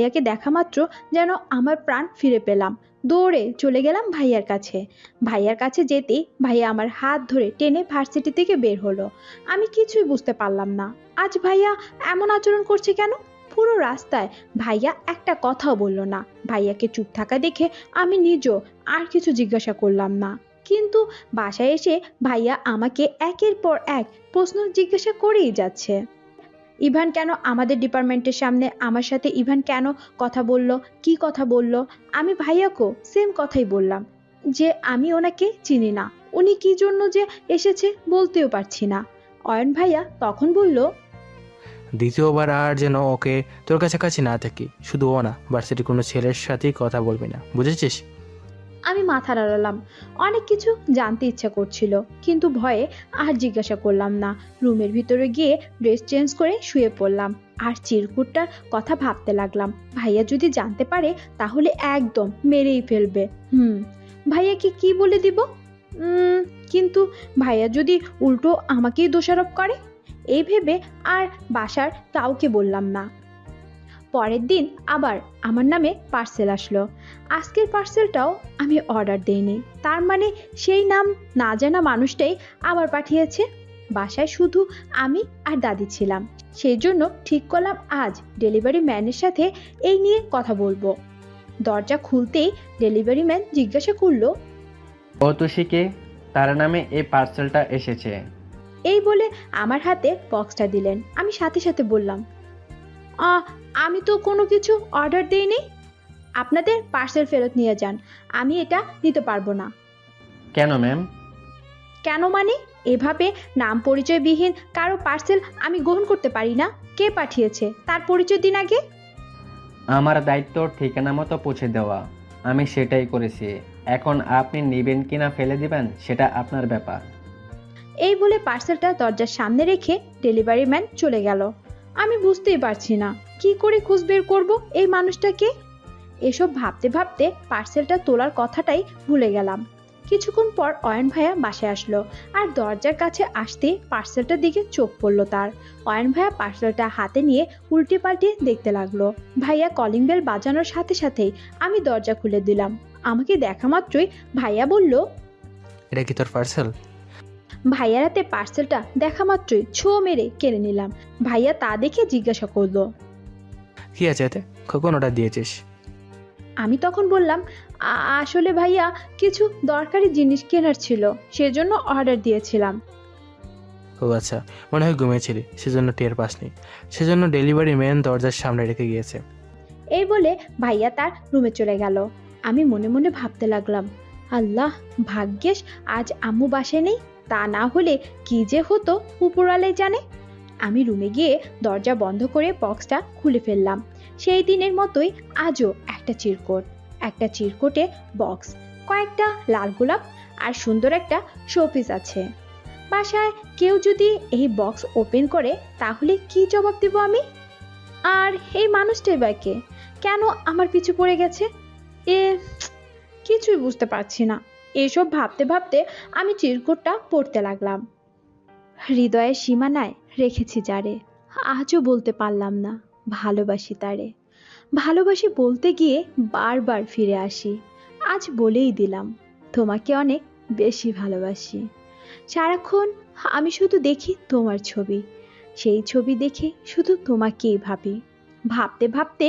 ভাইয়াকে দেখা মাত্র যেন আমার প্রাণ ফিরে পেলাম। দৌড়ে চলে গেলাম ভাইয়ার কাছে। ভাইয়ার কাছে যেতেই ভাইয়া আমার হাত ধরে টেনে ভার্সিটি থেকে বের হলো। আমি কিছুই বুঝতে পারলাম না, আজ ভাইয়া এমন আচরণ করছে কেন। পুরো রাস্তায় ভাইয়া একটা কথাও বলল না। ভাইয়াকে চুপ থাকা দেখে আমি নিজেও আর কিছু জিজ্ঞাসা করলাম না। কিন্তু বাসায় এসে ভাইয়া আমাকে একের পর এক প্রশ্ন জিজ্ঞাসা করেই যাচ্ছে। ইভান কেন আমাদের ডিপার্টমেন্টের সামনে, আমার সাথে ইভান কেন কথা বলল, কি কথা বলল। আমি ভাইয়াকেও সেম কথাই বললাম যে আমি ওনাকে চিনি না, উনি কি জন্য যে এসেছে বলতেও পারছি না। অয়ন ভাইয়া তখন বলল, দ্বিতীয়বার আর যেন ওকে তোর কাছাকাছি না থাকি। শুধু ও না, ভার্সিটির কোনো ছেলের সাথেই কথা বলবি না, বুঝেছিস? আমি মাথা নাড়ালাম। অনেক কিছু জানতে ইচ্ছা করছিল, কিন্তু ভয়ে আর জিজ্ঞাসা করলাম না। রুমের ভিতরে গিয়ে ড্রেস চেঞ্জ করে শুয়ে পড়লাম আর চিরকুটটার কথা ভাবতে লাগলাম। ভাইয়া যদি জানতে পারে তাহলে একদম মেরেই ফেলবে। ভাইয়াকে কি বলে দিব? কিন্তু ভাইয়া যদি উল্টো আমাকেই দোষারোপ করে, এই ভেবে আর বাসার কাউকে বললাম না। পরের দিন আবার আমার নামে পার্সেল আসলো। আজকের পার্সেলটাও আমি অর্ডার দেইনি, তার মানে সেই নাম না জানা মানুষটাই আবার পাঠিয়েছে। বাসায় শুধু আমি আর দাদি ছিলাম, সেই জন্য ঠিক করলাম আজ ডেলিভারি ম্যানের সাথে এই নিয়ে কথা বলবো। দরজা খুলতেই ডেলিভারি ম্যান জিজ্ঞাসা করলো, ও তুষিকে, তার নামে এই পার্সেলটা এসেছে। এই বলে আমার হাতে বক্সটা দিলেন। আমি সাথে সাথে বললাম, আমি তো কোনো কিছু অর্ডার দেইনি, আপনাদের পার্সেল ফেরত নিয়ে যান, আমি এটা নিতে পারবো না। কেন ম্যাম? কেন মানে? এভাবে নাম পরিচয়বিহীন কারো পার্সেল আমি গ্রহণ করতে পারি না। কে পাঠিয়েছে তার পরিচয় দিন আগে। আমার দায়িত্ব ঠিকানা মতো পৌঁছে দেওয়া, আমি সেটাই করেছি। এখন আপনি নেবেন কিনা ফেলে দিবেন সেটা আপনার ব্যাপার। এই বলে পার্সেলটা দরজার সামনে রেখে ডেলিভারি ম্যান চলে গেল। আমি বুঝতেই পারছি না কি করে খুঁজ বের করবো এই মানুষটাকে। এসব ভাবতে ভাবতে পার্সেলটা তোলার কথাটাই ভুলে গেলাম। কিছুক্ষণ পর অয়ন ভাইয়া বাসায় আসলো আর দরজার কাছে আসতে পার্সেলটার দিকে চোখ পড়লো তার। অয়ন ভাইয়া পার্সেলটা হাতে নিয়ে উল্টে পাল্টে দেখতে লাগলো। ভাইয়া কলিং বেল বাজানোর সাথে সাথেই আমি দরজা খুলে দিলাম। আমাকে দেখা মাত্রই ভাইয়া বলল, এটা কি তোর পার্সেল? ভাইয়ার হাতে পার্সেলটা দেখা মাত্রই ছো মেরে কেড়ে নিলাম। ভাইয়া তা দেখে জিজ্ঞাসা করলো, কি আছে এতে, কখন ওটা দিয়েছিস? আমি তখন বললাম, আসলে ভাইয়া কিছু দরকারি জিনিস কেনার ছিল, সেজন্য অর্ডার দিয়েছিলাম। ও আচ্ছা, মনে হয় ঘুমিয়েছিলি, সেজন্য টের পাসনি। সেজন্য ডেলিভারি ম্যান দরজার সামনে রেখে গিয়েছে। এই বলে ভাইয়া তার রুমে চলে গেল। আমি মনে মনে ভাবতে লাগলাম, আল্লাহ, ভাগ্যেস আজ আম্মু বাসায় নেই, তা না হলে কি যে হতো উপরওয়ালাই জানে। আমি রুমে গিয়ে দরজা বন্ধ করে বক্সটা খুলে ফেললাম। সেই দিনের মতোই আজও একটা চিরকুটে বক্স, কয়েকটা লাল গোলাপ আর সুন্দর একটা শোপিস আছে। বাসায় কেউ যদি এই বক্স ওপেন করে তাহলে কি জবাব দেব আমি? আর এই মানুষটাই বা কে, কেন আমার পিছু পড়ে গেছে? এ কিছুই বুঝতে পারছি না। এসব ভাবতে ভাবতে আমি চিরকুটটা পড়তে লাগলাম। হৃদয়ের সীমানায় রেখেছি যারে, আজও বলতে পারলাম না ভালোবাসি তারে। ভালোবাসি বলতে গিয়ে বারবার ফিরে আসি। আজ বলেই দিলাম, তোমাকে অনেক বেশি ভালোবাসি। সারাক্ষণ আমি শুধু দেখি তোমার ছবি, সেই ছবি দেখে শুধু তোমাকেই ভাবি। ভাবতে ভাবতে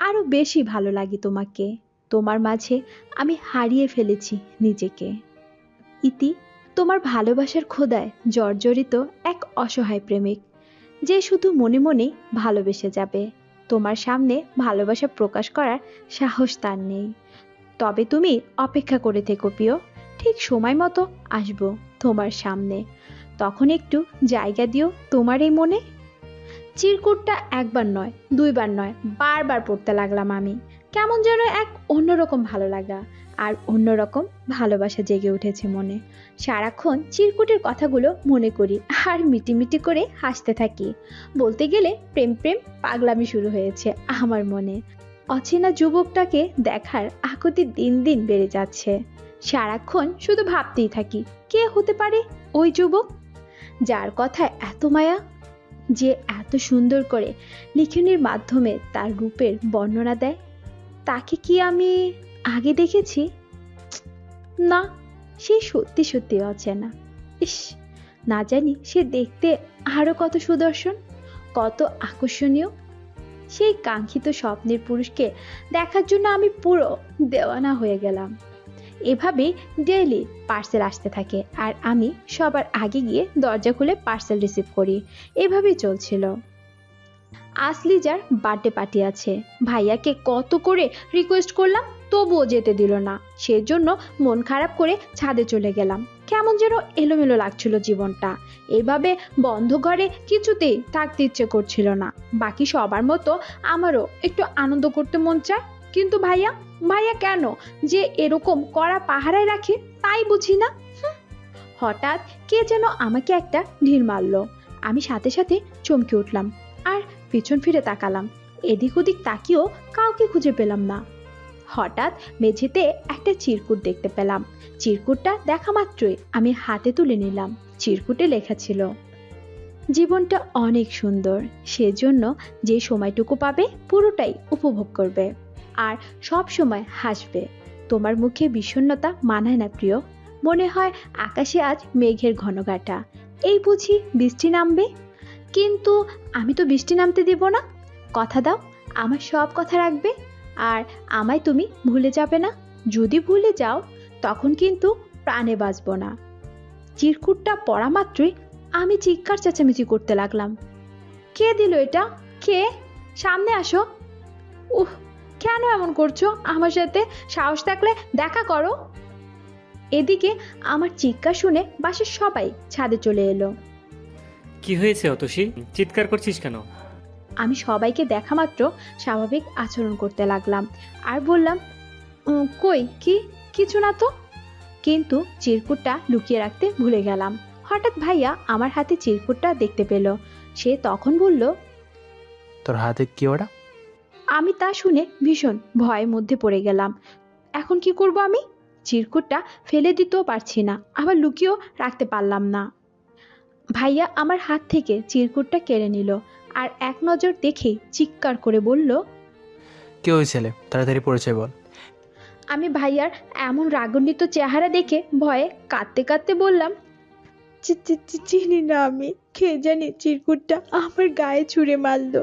আরো বেশি ভালো লাগে তোমাকে। তোমার মাঝে আমি হারিয়ে ফেলেছি নিজেকে। ইতি। তোমার ভালোবাসার খোদায় জর্জরিত এক অসহায় প্রেমিক, যে শুধু মনে মনে ভালোবেসে যাবে। তোমার সামনে ভালোবাসা প্রকাশ করার সাহস তার নেই। তবে তুমি অপেক্ষা করে থেকো প্রিয়, ঠিক সময় মতো আসবো তোমার সামনে, তখন একটু জায়গা দিও তোমার এই মনে। চিরকুটটা একবার নয়, দুইবার নয়, বারবার পড়তে লাগলাম আমি। কেমন যেন এক অন্যরকম ভালো লাগা আর অন্যরকম ভালোবাসা জেগে উঠেছে মনে। সারাক্ষণ চিরকুটের কথাগুলো মনে করি আর মিটিমিটি করে হাসতে থাকি। বলতে গেলে প্রেম প্রেম পাগলামি শুরু হয়েছে আমার মনে। অচেনা যুবকটাকে দেখার আকুতি দিন দিন বেড়ে যাচ্ছে। সারাক্ষণ শুধু ভাবতেই থাকি, কে হতে পারে ওই যুবক যার কথায় এত মায়া। যে এত সুন্দর করে লিখনির মাধ্যমে তার রূপের বর্ণনা দেয়, তাকে কি আমি আগে দেখেছি? না, সে সত্যি সত্যি অচেনা। ইস, না জানি সে দেখতে আরো কত সুদর্শন, কত আকর্ষণীয়। সেই কাঙ্ক্ষিত স্বপ্নের পুরুষকে দেখার জন্য আমি পুরো দেওয়ানা হয়ে গেলাম। এভাবেই ডেইলি পার্সেল আসতে থাকে আর আমি সবার আগে গিয়ে দরজা খুলে পার্সেল রিসিভ করি। এভাবেই চলছিল। আজ লিজার বার্থডে পার্টি আছে। ভাইয়াকে কত করে রিকোয়েস্ট করলাম, তবুও যেতে দিল না। সেজন্য মন খারাপ করে ছাদে চলে গেলাম। কেমন যেন এলোমেলো লাগছিল জীবনটা। এভাবে বন্ধ ঘরে কিছুতেই থাকতে ইচ্ছে করছিল না। বাকি সবার মতো আমারও একটু আনন্দ করতে মন চায়, কিন্তু ভাইয়া ভাইয়া কেন যে এরকম কড়া পাহারায় রাখে তাই বুঝি না। হঠাৎ কে যেন আমাকে একটা ঢিল মারলো। আমি সাথে সাথে চমকে উঠলাম আর পিছন ফিরে তাকালাম। এদিক ওদিক তাকিয়েও কাউকে খুঁজে পেলাম না। হঠাৎ মেঝেতে একটা চিরকুট দেখতে পেলাম। চিরকুটটা দেখা মাত্রই আমি হাতে তুলে নিলাম। চিরকুটে লেখা ছিল, জীবনটা অনেক সুন্দর, সেজন্য যে সময়টুকু পাবে পুরোটাই উপভোগ করবে আর সব সময় হাসবে। তোমার মুখে বিষণ্ণতা মানায় না প্রিয়। মনে হয় আকাশে আজ মেঘের ঘনঘাটা। এই বুঝি বৃষ্টি নামবে? কিন্তু আমি তো বৃষ্টি নামতে দিব না। কথা দাও আমার সব কথা রাখবে আর আমায় তুমি ভুলে যাবে না। যদি ভুলে যাও তখন কিন্তু প্রাণে বাঁচব না। চিরকুটটা পড়া মাত্রই আমি চিৎকার চেঁচামেচি করতে লাগলাম। কে দিল এটা? কে? সামনে আসো। উহ, কেন এমন করছো আমার সাথে? সাহস থাকলে দেখা করো। এদিকে আমার চিৎকার শুনে বাসার সবাই ছাদে চলে এলো। কি হয়েছে অতসী, চিৎকার করছিস কেন? আমি সবাইকে দেখা মাত্র স্বাভাবিক আচরণ করতে লাগলাম আর বললাম, কই কি কিছু না তো। কিন্তু চিরকুটটা লুকিয়ে রাখতে ভুলে গেলাম। হঠাৎ ভাইয়া আমার হাতে চিরকুটটা দেখতে পেল। সে তখন বলল, তোর হাতে কি ওটা? আমি তা শুনে ভীষণ ভয়ের মধ্যে পড়ে গেলাম। এখন কি করব আমি? চিরকুটটা ফেলে দিতেও পারছি না, আবার লুকিয়েও রাখতে পারলাম না। ভাইয়া আমার হাত থেকে চিরকুটটা কেড়ে নিল আর এক নজর দেখে চিৎকার করে বলল, কে ওই ছেলে? তাড়াতাড়ি পরিচয় বল। আমি ভাইয়ার এমন রাগান্বিত চেহারা দেখে ভয়ে কাঁদতে কাঁদতে বললাম, চিনি না আমি। কে জানি চিরকুটটা আমার গায়ে ছুঁড়ে মারলো।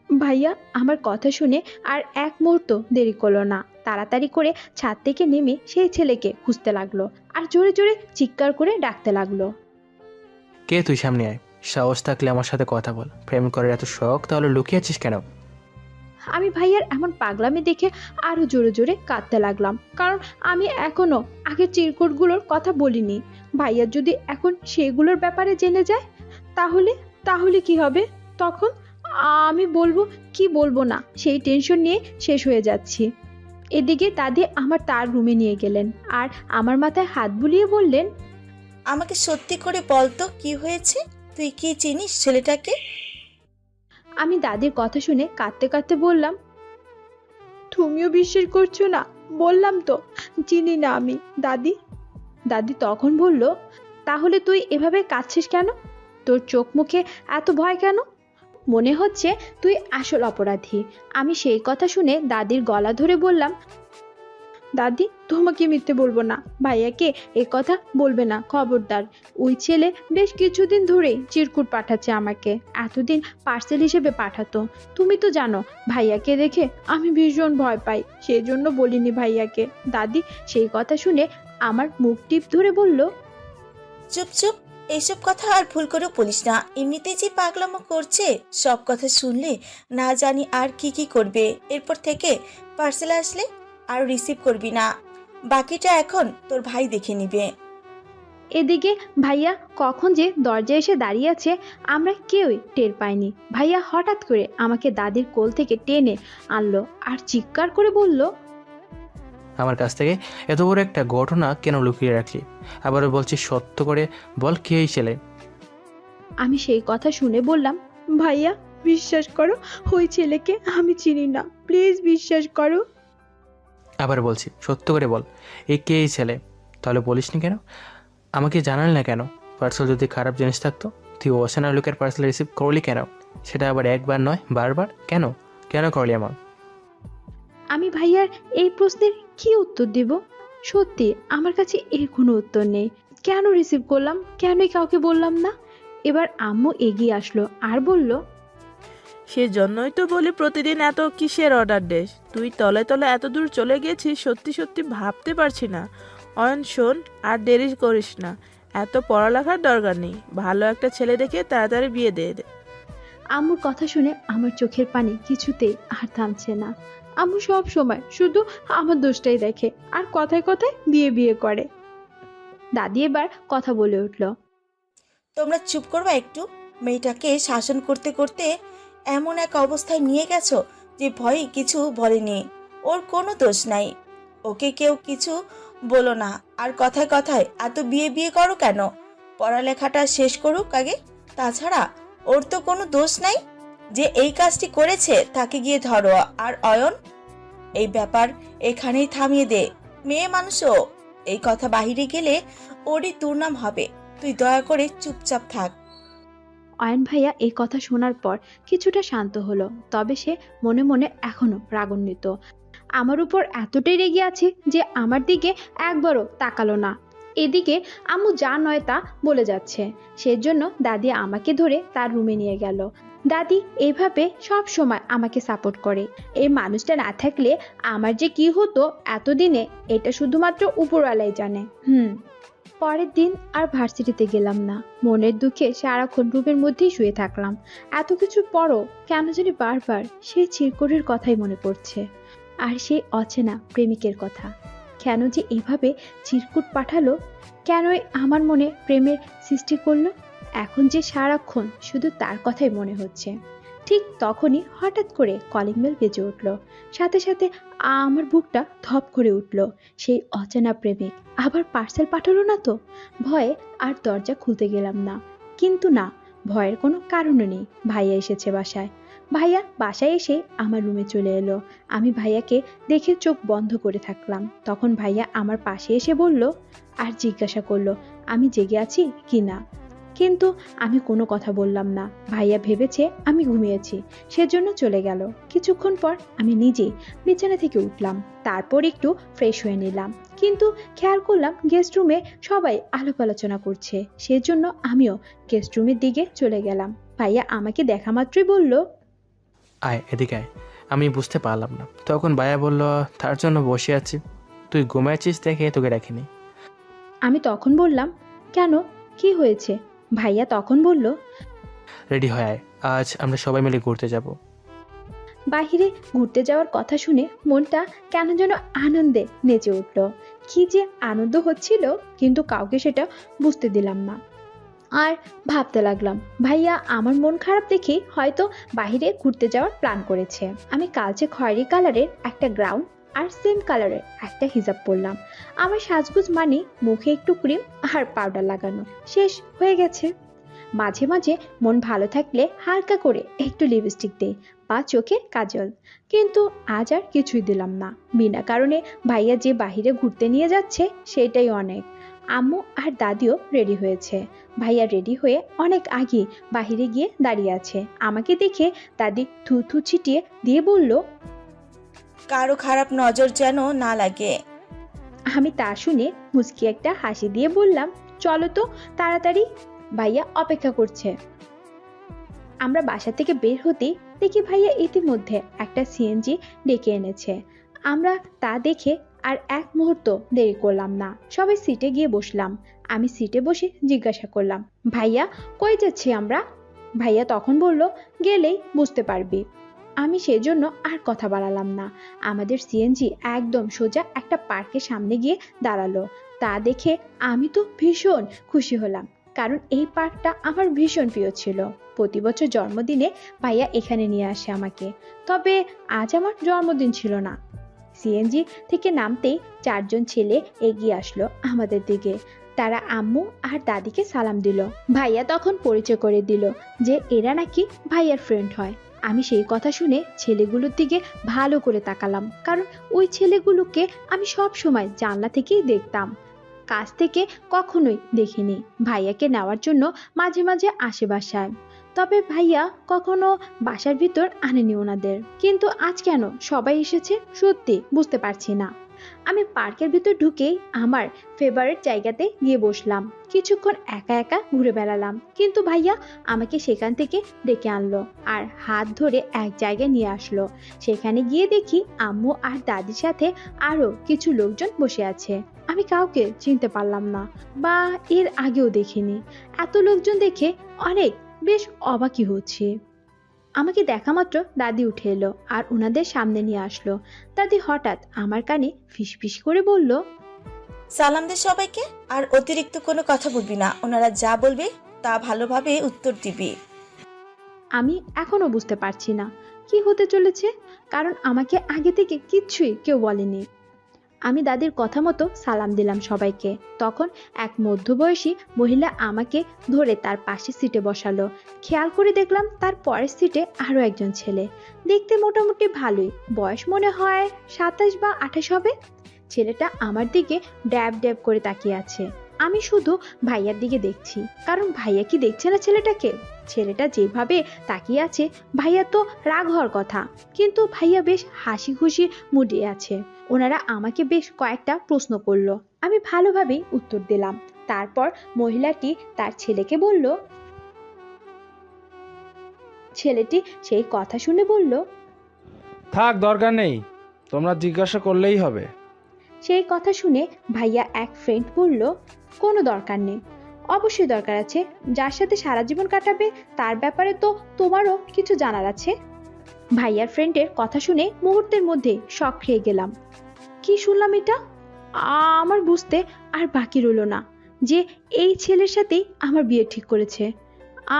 ভাইয়া আমার কথা শুনে আর এক মুহূর্ত দেরি করলো না। তাড়াতাড়ি করে ছাদ থেকে নেমে সেই ছেলেকে খুঁজতে লাগলো আর জোরে জোরে চিৎকার করে ডাকতে লাগলো। কে তুই? সামনে আয়। সাহস থাকলে আমার সাথে কথা বল। প্রেম করার এত শখ, তাহলে লুকিয়ে আছিস কেন? আমি ভাইয়ার এমন পাগলামি দেখে আরো জোরে জোরে কাঁদতে লাগলাম, কারণ আমি এখনো আগের চিরকুটগুলোর কথা বলিনি। ভাইয়া যদি এখন সেগুলোর ব্যাপারে জেনে যায় তাহলে তাহলে কি হবে তখন? আমি বলবো কি বলবো না সেই টেনশন নিয়ে শেষ হয়ে যাচ্ছি। এদিকে দাদি আমার তার রুমে নিয়ে গেলেন আর আমার মাথায় হাত বুলিয়ে বললেন, আমাকে সত্যি করে বল তো কি হয়েছে? তুই কি চিনিস ছেলেটাকে? আমি দাদির কথা শুনে কাঁদতে কাঁদতে বললাম, তুমিও বিশ্বাস করছো না? বললাম তো চিনি না আমি দাদি। দাদি তখন বলল, তাহলে তুই এভাবে কাঁদছিস কেন? তোর চোখ মুখে এত ভয় কেন? মনে হচ্ছে তুই আসল অপরাধী। আমি সেই কথা শুনে দাদির গলা ধরে বললাম, দাদি তোমাকে মিথ্যে বলবো না, ভাইয়াকে এ কথা বলবে না, খবরদার। ওই ছেলে বেশ কিছুদিন ধরেই চিরকুট পাঠাচ্ছে আমাকে, এতদিন পার্সেল হিসেবে পাঠাতো। তুমি তো জানো ভাইয়াকে দেখে আমি ভীষণ ভয় পাই, সেই জন্য বলিনি ভাইয়াকে। দাদি সেই কথা শুনে আমার মুখ টিপ ধরে বলল, চুপ চুপ, এইসব কথা আর ভুল করে বলিস না। এমনিতেই যে পাগলামো করছে, সব কথা শুনলে না জানি আর কি কি করবে। এরপর থেকে পার্সেল আসলে আর রিসিভ করবি না, বাকিটা এখন তোর ভাই দেখে নিবে। এদিকে ভাইয়া কখন যে দরজায় এসে দাঁড়িয়ে আছে আমরা কেউই টের পাইনি। ভাইয়া হঠাৎ করে আমাকে দাদির কোল থেকে টেনে আনলো আর চিৎকার করে বলল, আমার কাছ থেকে এত বড় একটা ঘটনা কেন লুকিয়ে রাখলি? আবারও বলছি, সত্য করে বল, কে এই ছেলে? আমি সেই কথা শুনে বললাম, ভাইয়া বিশ্বাস করো, ওই ছেলেকে আমি চিনি না, প্লিজ বিশ্বাস করো। আবার বলছি, সত্য করে বল, এই কে এই ছেলে? তাহলে বলিসনি কেন? আমাকে জানালি না কেন? পার্সেল যদি খারাপ জিনিস থাকতো তুই অচেনা লোকের পার্সেল রিসিভ করলি কেন? সেটা আবার একবার নয়, বারবার। কেন কেন করলি এমন? আমি ভাইয়ার এই প্রশ্নের কি উত্তর দেব? সত্যি আমার কাছে এর কোনো উত্তর নেই। কেন রিসিভ করলাম, কেনই কাউকে বললাম না? এবার আম্মু এগিয়ে আসলো আর বলল, সেজন্যই তো বলি প্রতিদিন এত কিসের অর্ডার দেস? তুই তলে তলে এত দূর চলে গেছিস, সত্যি সত্যি ভাবতে পারছি না। অয়ন শোন, আর দেরি করিস না, এত পড়ালেখার দরকার নেই। ভালো একটা ছেলে দেখে তাড়াতাড়ি বিয়ে দিয়ে দে। আম্মুর কথা শুনে আমার চোখের পানি কিছুতেই আর থামছে না। আম্মু সব সময় শুধু আমার দোষটাই দেখে আর কথায় কথায় বিয়ে বিয়ে করে। দাদি এবার কথা বলে উঠল, তোমরা চুপ করবা একটু? মেয়েটাকে শাসন করতে করতে এমন এক অবস্থায় নিয়ে গেছো যে ভয়ে কিছু বলেনি। ওর কোনো দোষ নাই, ওকে কেউ কিছু বলো না। আর কথায় কথায় এত বিয়ে বিয়ে করো কেন? পড়ালেখাটা শেষ করুক আগে। তাছাড়া ওর তো কোনো দোষ নাই। যে এই কাজটি করেছে তাকে গিয়ে ধরো। আর অয়ন, এই ব্যাপার এখানেই থামিয়ে দে। মেয়ে মানুষও, এই কথা বাহিরে গেলে ওরই দুর্নাম হবে। তুই দয়া করে চুপচাপ থাক। অয়ন ভাইয়া এই কথা শোনার পর কিছুটা শান্ত হলো, তবে সে মনে মনে এখনো রাগান্বিত। আমার উপর এতটাই রেগে আছে যে আমার দিকে একবারও তাকালো না। এদিকে আম্মু যা নয় তা বলে যাচ্ছে, সেজন্য দাদি আমাকে ধরে তার রুমে নিয়ে গেল। দাদি এইভাবে সব সময় আমাকে সাপোর্ট করে। এই মানুষটা না থাকলে আমার যে কি হতো এতদিনে, এটা শুধুমাত্র উপরওয়ালাই জানে। পরের দিন আর ভার্সিটিতে গেলাম না। মনের দুঃখে সারাক্ষণ রুমের মধ্যেই শুয়ে থাকলাম। এত কিছুর পরও কেন জানি বারবার সেই চিরকুটের কথাই মনে পড়ছে, আর সেই অচেনা প্রেমিকের কথা। কেন যে এভাবে চিরকুট পাঠালো, কেনই আমার মনে প্রেমের সৃষ্টি করলো? এখন যে সারাক্ষণ শুধু তার কথাই মনে হচ্ছে। ঠিক তখনই হঠাৎ করে কলিং বেল বেজে উঠল। সাথে সাথে আমার বুকটা ধপ করে উঠল। সেই অচেনা প্রেমিক আবার পার্সেল পাঠালো না তো? ভয়ে আর দরজা খুলতে গেলাম না। কিন্তু না, ভয়ের কোনো কারণও নেই। ভাইয়া এসেছে বাসায়। ভাইয়া বাসায় এসে আমার রুমে চলে এলো। আমি ভাইয়াকে দেখে চোখ বন্ধ করে থাকলাম। তখন ভাইয়া আমার পাশে এসে বলল আর জিজ্ঞাসা করলো আমি জেগে আছি কি না। কিন্তু আমি কোনো কথা বললাম না। ভাইয়া ভেবেছে আমি ঘুমিয়েছি, সেজন্য চলে গেল। কিছুক্ষণ পর আমি নিজেই বিছানা থেকে উঠলাম, তারপর একটু ফ্রেশ হয়ে নিলাম। কিন্তু খেয়াল করলাম গেস্ট রুমে সবাই আলাপ আলোচনা করছে, সেজন্য আমিও গেস্ট রুমের দিকে চলে গেলাম। ভাইয়া আমাকে দেখা মাত্রই বলল, আয় এদিকে আয়। আমি বুঝতে পারলাম না। তখন ভাইয়া বলল, তার জন্য বসে আছি। তুই ঘুমাচ্ছিস দেখে তোকে রাখিনি। আমি তখন বললাম, কেন, কি হয়েছে? ভাইয়া তখন বলল, রেডি হয় আয়, আজ আমরা সবাই মিলে ঘুরতে যাব। বাহিরে ঘুরতে যাওয়ার কথা শুনে মনটা কেন যেন আনন্দে নেচে উঠল। কি যে আনন্দ হচ্ছিল, কিন্তু কাউকে সেটা বুঝতে দিলাম না। আর ভাবতে লাগলাম, ভাইয়া আমার মন খারাপ দেখে হয়তো বাহিরে ঘুরতে যাওয়ার প্ল্যান করেছে। আমি কালচে খয়েরি কালারের একটা গ্রাউন আর সেম কালারের একটা হিজাব পরলাম। আমার সাজগুজ মানে মুখে একটু ক্রিম আর পাউডার লাগানো শেষ হয়ে গেছে। মাঝে মাঝে মন ভালো থাকলে হালকা করে একটু লিপস্টিক দেই বা চোখে কাজল, কিন্তু আজ আর কিছুই দিলাম না। বিনা কারণে ভাইয়া যে বাহিরে ঘুরতে নিয়ে যাচ্ছে সেটাই অনেক। আম্মু আর দাদিও রেডি হয়েছে। ভাইয়া রেডি হয়ে অনেক আগে বাহিরে গিয়ে দাঁড়িয়ে আছে। আমাকে দেখে দাদি থু থু ছিটিয়ে দিয়ে বলল, কারো খারাপ নজর যেন না লাগে। আমি তা শুনে মুচকি একটা হাসি দিয়ে বললাম, চলো তো তাড়াতাড়ি, ভাইয়া অপেক্ষা করছে। আমরা বাসা থেকে বের হতেই দেখি ভাইয়া ইতিমধ্যে একটা সিএনজি ডেকে এনেছে। আমরা তা দেখে আর এক মুহূর্ত দেরি করলাম না, সবাই সিটে গিয়ে বসলাম। আমি সিটে বসে জিজ্ঞাসা করলাম, ভাইয়া কই যাচ্ছি আমরা? ভাইয়া তখন বলল, গেলেই বুঝতে পারবি। আমি সেজন্য আর কথা বাড়ালাম না। আমাদের সিএনজি একদম সোজা একটা পার্কের সামনে গিয়ে দাঁড়ালো। তা দেখে আমি তো ভীষণ খুশি হলাম, কারণ এই পার্কটা আমার ভীষণ প্রিয় ছিল। প্রতি বছর জন্মদিনে ভাইয়া এখানে নিয়ে আসে আমাকে, তবে আজ আমার জন্মদিন ছিল না। সিএনজি থেকে নামতেই চারজন ছেলে এগিয়ে আসলো আমাদের দিকে। তারা আম্মু আর দাদিকে সালাম দিল। ভাইয়া তখন পরিচয় করে দিল যে এরা নাকি ভাইয়ার ফ্রেন্ড হয়। আমি সেই কথা শুনে ছেলেগুলোর দিকে ভালো করে তাকালাম, কারণ ওই ছেলেগুলোকে আমি সব সময় জানলা থেকেই দেখতাম। কাছ থেকে কখনোই দেখিনি। ভাইয়াকে নেওয়ার জন্য মাঝে মাঝে আসে বাসায়, তবে ভাইয়া কখনো বাসার ভিতর আনেনি ওনাদের। কিন্তু আজ কেন সবাই এসেছে সত্যি বুঝতে পারছি না। আমি পার্কের ভিতর ঢুকেই আমার ফেভারিট জায়গাতে গিয়ে বসলাম। কিছুক্ষণ একা একা ঘুরে বেড়ালাম, কিন্তু ভাইয়া আমাকে সেখান থেকে ডেকে আনলো আর হাত ধরে এক জায়গায় নিয়ে আসলো। সেখানে গিয়ে দেখি আম্মু আর দাদির সাথে আরো কিছু লোকজন বসে আছে। আমি কাউকে চিনতে পারলাম না, বা এর আগেও দেখিনি। এত লোকজন দেখে অনেক বেশ অবাকই হচ্ছে। আমাকে দেখা মাত্র দাদি উঠে এলো আর ওনাদের সামনে নিয়ে আসলো। দাদি হঠাৎ আমার কানে ফিসফিস করে বলল, সালাম দে সবাইকে, আর অতিরিক্ত কোনো কথা বলবি না। ওনারা যা বলবে তা ভালোভাবে উত্তর দিবি। আমি এখনো বুঝতে পারছি না কি হতে চলেছে, কারণ আমাকে আগে থেকে কিচ্ছুই কেউ বলেনি। আমি দাদির কথা মতো সালাম দিলাম সবাইকে। তখন এক মধ্যবয়সী মহিলা আমাকে ধরে তার পাশের সিটে বসালো। খেয়াল করে দেখলাম তার পরের সিটে আরো একজন ছেলে, দেখতে মোটামুটি ভালোই, বয়স মনে হয় 27 বা 28 হবে। ছেলেটা আমার দিকে ড্যাব ড্যাব করে তাকিয়ে আছে। আমি শুধু ভাইয়ার দিকে দেখছি, কারণ ভাইয়া কি দেখছে না ছেলেটাকে? ছেলেটা যেভাবে তাকিয়ে আছে, ভাইয়া তো রাগ হওয়ার কথা, কিন্তু ভাইয়া বেশ হাসি খুশি মুডে আছে। ওনারা আমাকে বেশ কয়েকটা প্রশ্ন করলো, আমি ভালোভাবেই উত্তর দিলাম। তারপর মহিলাটি তার ছেলেকে বলল, ছেলেটি সেই কথা শুনে বলল, থাক, দরকার নেই, তোমরা জিজ্ঞাসা করলেই হবে। সেই কথা শুনে ভাইয়া এক ফ্রেন্ড বলল, কোনো দরকার নেই। অবশ্যই দরকার আছে, যার সাথে সারা জীবন কাটাবে তার ব্যাপারে তো তোমারও কিছু জানার আছে। ভাইয়ার ফ্রেন্ডের কথা শুনে মুহূর্তের মধ্যে শক খেয়ে গেলাম। কি শুনলাম এটা? আমার বুঝতে আর বাকি রইল না যে এই ছেলের সাথেই আমার বিয়ে ঠিক করেছে।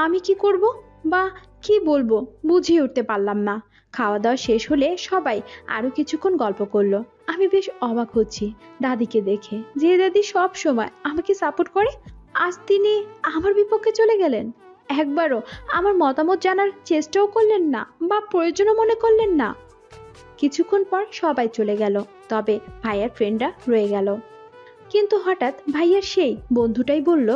আমি কি করব বা কি বলবো বুঝিয়ে উঠতে পারলাম না। খাওয়া দাওয়া শেষ হলে সবাই আরো কিছুক্ষণ গল্প করলো। আমি বেশ অবাক হচ্ছি দাদিকে দেখে, যে দাদি সব সময় আমাকে সাপোর্ট করে, আজ তিনি আমার বিপক্ষে চলে গেলেন। একবারও আমার মতামত জানার চেষ্টাও করলেন না বা প্রয়োজনও মনে করলেন না। কিছুক্ষণ পর সবাই চলে গেল, তবে ভাইয়ার ফ্রেন্ডরা রয়ে গেল। কিন্তু হঠাৎ ভাইয়ার সেই বন্ধুটাই বলল,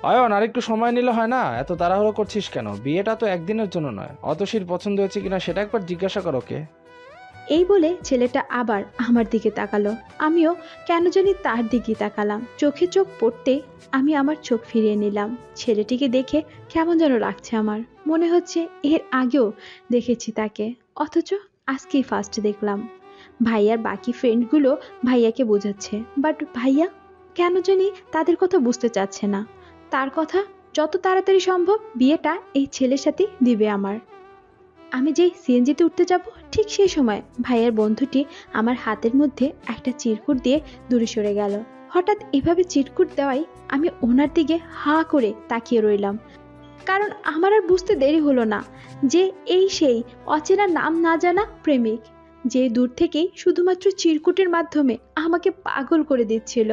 অয়ন, আর একটু সময় নিলে হয় না? এত তাড়াহুড়ো করছিস কেন? বিয়েটা তো একদিনের জন্য নয়। অতসীর পছন্দ হয়েছে কিনা সেটা একবার জিজ্ঞাসা কর ওকে। এই বলে ছেলেটা আবার আমার দিকে তাকালো। আমিও কেন জানি তার দিকে তাকালাম। চোখে চোখ পড়তে আমি আমার চোখ ফিরিয়ে নিলাম। ছেলেটিকে দেখে কেমন যেন লাগছে আমার, মনে হচ্ছে এর আগেও দেখেছি তাকে, অথচ আজকেই ফার্স্ট দেখলাম। ভাইয়ার বাকি ফ্রেন্ডগুলো ভাইয়াকে বোঝাচ্ছে, বাট ভাইয়া কেন জানি তাদের কথা বুঝতে চাচ্ছে না। তার কথা যত তাড়াতাড়ি সম্ভব বিয়েটা এই ছেলের সাথে দিবে আমার। আমি যেই সিএনজিতে উঠতে যাব, ঠিক সেই সময় ভাইয়ের বন্ধুটি আমার হাতের মধ্যে একটা চিরকুট দিয়ে দূরে সরে গেল। হঠাৎ এভাবে চিরকুট দেওয়াই আমি ওনার দিকে হা করে তাকিয়ে রইলাম, কারণ আমার আর বুঝতে দেরি হলো না যে এই সেই অচেনা নাম না জানা প্রেমিক, যে দূর থেকেই শুধুমাত্র চিরকুটের মাধ্যমে আমাকে পাগল করে দিচ্ছিল।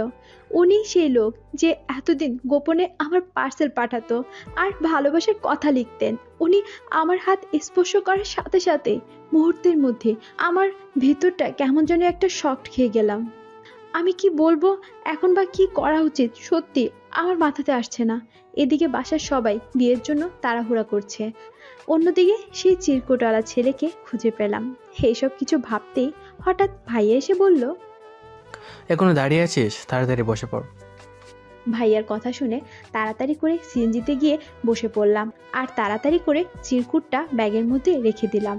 উনি সেই লোক যে এতদিন গোপনে আমার পার্সেল পাঠাতো আর ভালোবাসার কথা লিখতেন। উনি আমার হাত স্পর্শ করার সাথে সাথে মুহূর্তের মধ্যে আমার ভিতরটা কেমন যেন একটা শক খেয়ে গেলাম। আমি কি বলবো এখন বা কি করা উচিত সত্যি আমার মাথাতে আসছে না। এদিকে বাসার সবাই বিয়ের জন্য তাড়াহুড়া করছে, অন্যদিকে সেই চিরকুটওয়ালা ছেলেকে খুঁজে পেলাম। এইসব কিছু ভাবতেই হঠাৎ ভাইয়া এসে বলল, এখনো দাঁড়িয়ে আছিস? তাড়াতাড়ি বসে পড়। ভাইয়ার কথা শুনে তাড়াতাড়ি করে সিএনজিতে গিয়ে বসে পড়লাম আর তাড়াতাড়ি করে চিরকুটটা ব্যাগের মধ্যে রেখে দিলাম।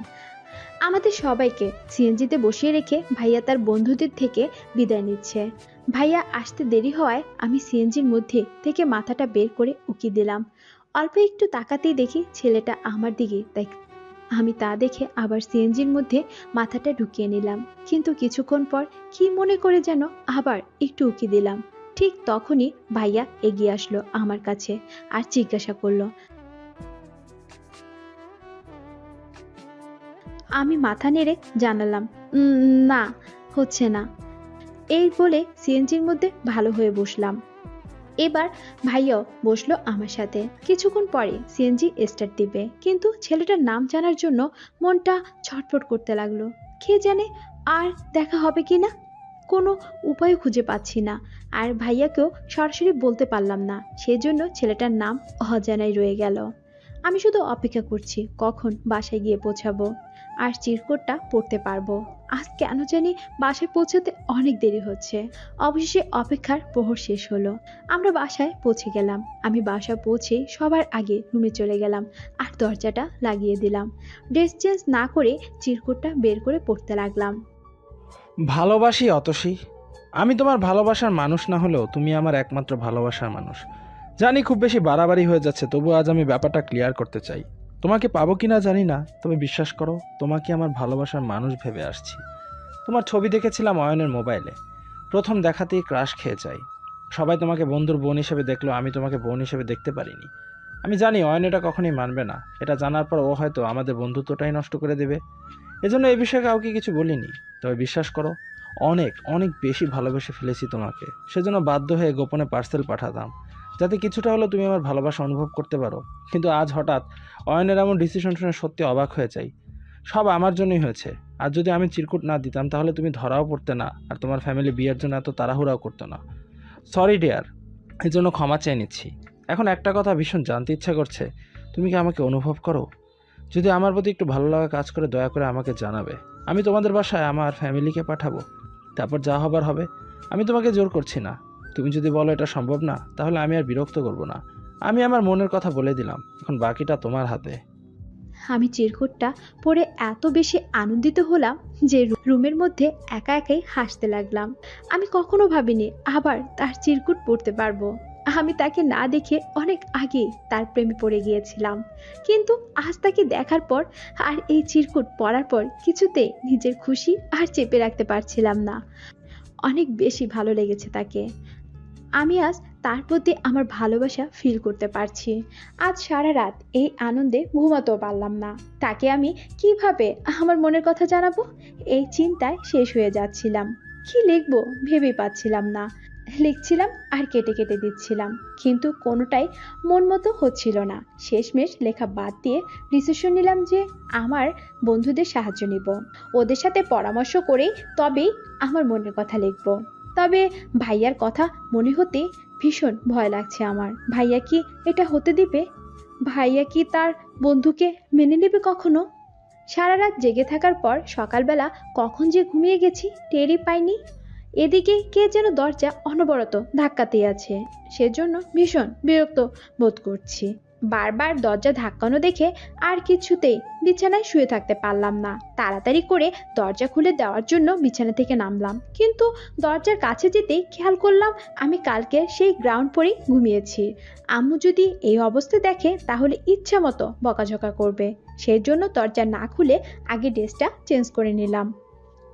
আমাদের সবাইকে সিএনজিতে বসিয়ে রেখে ভাইয়া তার বন্ধুদের থেকে বিদায় নিচ্ছে। ভাইয়া আসতে দেরি হওয়ায় আমি সিএনজির মধ্যে থেকে মাথাটা বের করে উকি দিলাম। অল্প একটু তাকাতেই দেখি ছেলেটা আমার দিকে দেখ। আমি তা দেখে আবার সিএনজির মধ্যে মাথাটা ঢুকিয়ে নিলাম, কিন্তু কিছুক্ষণ পর কি মনে করে যেন আবার একটু উকি দিলাম। ঠিক তখনই ভাইয়া এগিয়ে আসলো আমার কাছে আর জিজ্ঞাসা করলো। আমি মাথা নেড়ে জানালাম, না হচ্ছে না। এই বলে সিএনজির মধ্যে ভালো হয়ে বসলাম। এবার ভাইয়াও বসলো আমার সাথে। কিছুক্ষণ পরে সিএনজি স্টার্ট দিবে, কিন্তু ছেলেটার নাম জানার জন্য মনটা ছটফট করতে লাগলো। কে জানে আর দেখা হবে কিনা। কোনো উপায় খুঁজে পাচ্ছি না, আর ভাইয়াকেও সরাসরি বলতে পারলাম না, সেজন্য ছেলেটার নাম অজানাই রয়ে গেল। আমি শুধু অপেক্ষা করছি কখন বাসায় গিয়ে পৌঁছাবো আর চিরকুটটা পড়তে পারবো। আজ কেন জানি বাসায় পৌঁছাতে অনেক দেরি হচ্ছে। অবশেষে অপেক্ষার প্রহর শেষ হলো। আমরা বাসায় পৌঁছে গেলাম। আমি বাসায় পৌঁছে সবার আগে রুমে চলে গেলাম আর দরজাটা লাগিয়ে দিলাম। ড্রেস চেঞ্জ না করে চিরকুটটা বের করে পড়তে লাগলাম। ভালোবাসি অতসী, আমি তোমার ভালোবাসার মানুষ না হলেও তুমি আমার একমাত্র ভালোবাসার মানুষ। জানি খুব বেশি বাড়াবাড়ি হয়ে যাচ্ছে, তবু আজ আমি ব্যাপারটা ক্লিয়ার করতে চাই। তোমাকে পাবো কি না জানি না, তবে বিশ্বাস করো তোমাকে আমার ভালোবাসার মানুষ ভেবে আসছি। তোমার ছবি দেখেছিলাম অয়নের মোবাইলে, প্রথম দেখাতেই ক্রাশ খেয়ে যাই। সবাই তোমাকে বন্ধুর বোন হিসেবে দেখলো, আমি তোমাকে বোন হিসেবে দেখতে পারিনি। আমি জানি অয়ন এটা কখনোই মানবে না, এটা জানার পর ও হয়তো আমাদের বন্ধুত্বটাই নষ্ট করে দেবে। এজন্য এই বিষয়ে কাউকে কিছু বলিনি। তবে বিশ্বাস করো অনেক অনেক বেশি ভালোবেসে ফেলেছি তোমাকে, সেজন্য বাধ্য হয়ে গোপনে পার্সেল পাঠাতাম, যাতে কিছুটা হলেও তুমি আমার ভালোবাসা অনুভব করতে পারো। কিন্তু আজ হঠাৎ অয়নের এমন ডিসিশন শুনে সত্যি অবাক হয়ে যাই। সব আমার জন্যই হয়েছে। আর যদি আমি চিরকুট না দিতাম তাহলে তুমি ধরাও পড়তে না, আর তোমার ফ্যামিলি বিয়ের জন্য এত তাড়াহুড়াও করতো না। সরি ডিয়ার, এই জন্য ক্ষমা চেয়ে নিচ্ছি। এখন একটা কথা ভীষণ জানতে ইচ্ছা করছে, তুমি কি আমাকে অনুভব করো? যদি আমার প্রতি একটু ভালো লাগা কাজ করে দয়া করে আমাকে জানাবে। আমি তোমাদের বাসায় আমার ফ্যামিলিকে পাঠাবো, তারপর যা হবার হবে। আমি তোমাকে জোর করছি না। তুমি যদি বলো এটা সম্ভব না, তাহলে আমি আর বিরক্ত করব না। আমি আমার মনের কথা বলে দিলাম, এখন বাকিটা তোমার হাতে। আমি চিরকুটটা পড়ে এত বেশি আনন্দিত হলাম যে রুমের মধ্যে একা একাই হাসতে লাগলাম। আমি কখনো ভাবিনি আবার তার চিরকুট পড়তে পারবো। আমি তাকে না দেখে অনেক আগে তার প্রেমে পড়ে গিয়েছিলাম, কিন্তু আজ তাকে দেখার পর আর এই চিরকুট পড়ার পর কিছুতে নিজের খুশি আর চেপে রাখতে পারছিলাম না। অনেক বেশি ভালো লেগেছে তাকে। আমি আজ তার প্রতি আমার ভালোবাসা ফিল করতে পারছি। আজ সারা রাত এই আনন্দে ঘুমাতেও পারলাম না। তাকে আমি কিভাবে আমার মনের কথা জানাবো, এই চিন্তায় শেষ হয়ে যাচ্ছিলাম। কি লিখবো ভেবে পাচ্ছিলাম না। লিখছিলাম আর কেটে কেটে দিচ্ছিলাম, কিন্তু কোনোটাই মন মতো হচ্ছিল না। শেষমেশ লেখা বাদ দিয়ে ডিসিশন নিলাম যে আমার বন্ধুদের সাহায্য নিব, ওদের সাথে পরামর্শ করেই তবেই আমার মনের কথা লিখবো। তবে ভাইয়ার কথা মনে হতে ভীষণ ভয় লাগছে আমার। ভাইয়া কি এটা হতে দিবে? ভাইয়া কি তার বন্ধুকে মেনে নেবে কখনো? সারা রাত জেগে থাকার পর সকালবেলা কখন যে ঘুমিয়ে গেছি টেরই পাইনি। এদিকে কে যেন দরজা অনবরত ধাক্কাতেই আছে, সেজন্য ভীষণ বিরক্ত বোধ করছি। বারবার দরজা ধাক্কানো দেখে আর কিছুতেই বিছানায় শুয়ে থাকতে পারলাম না। তাড়াতাড়ি করে দরজা খুলে দেওয়ার জন্য বিছানা থেকে নামলাম, কিন্তু দরজার কাছে যেতেই খেয়াল করলাম আমি কালকে সেই গ্রাউন্ড পরেই ঘুমিয়েছি। আম্মু যদি এই অবস্থা দেখে তাহলে ইচ্ছা মতো বকাঝকা করবে, সেই জন্য দরজা না খুলে আগে ড্রেসটা চেঞ্জ করে নিলাম।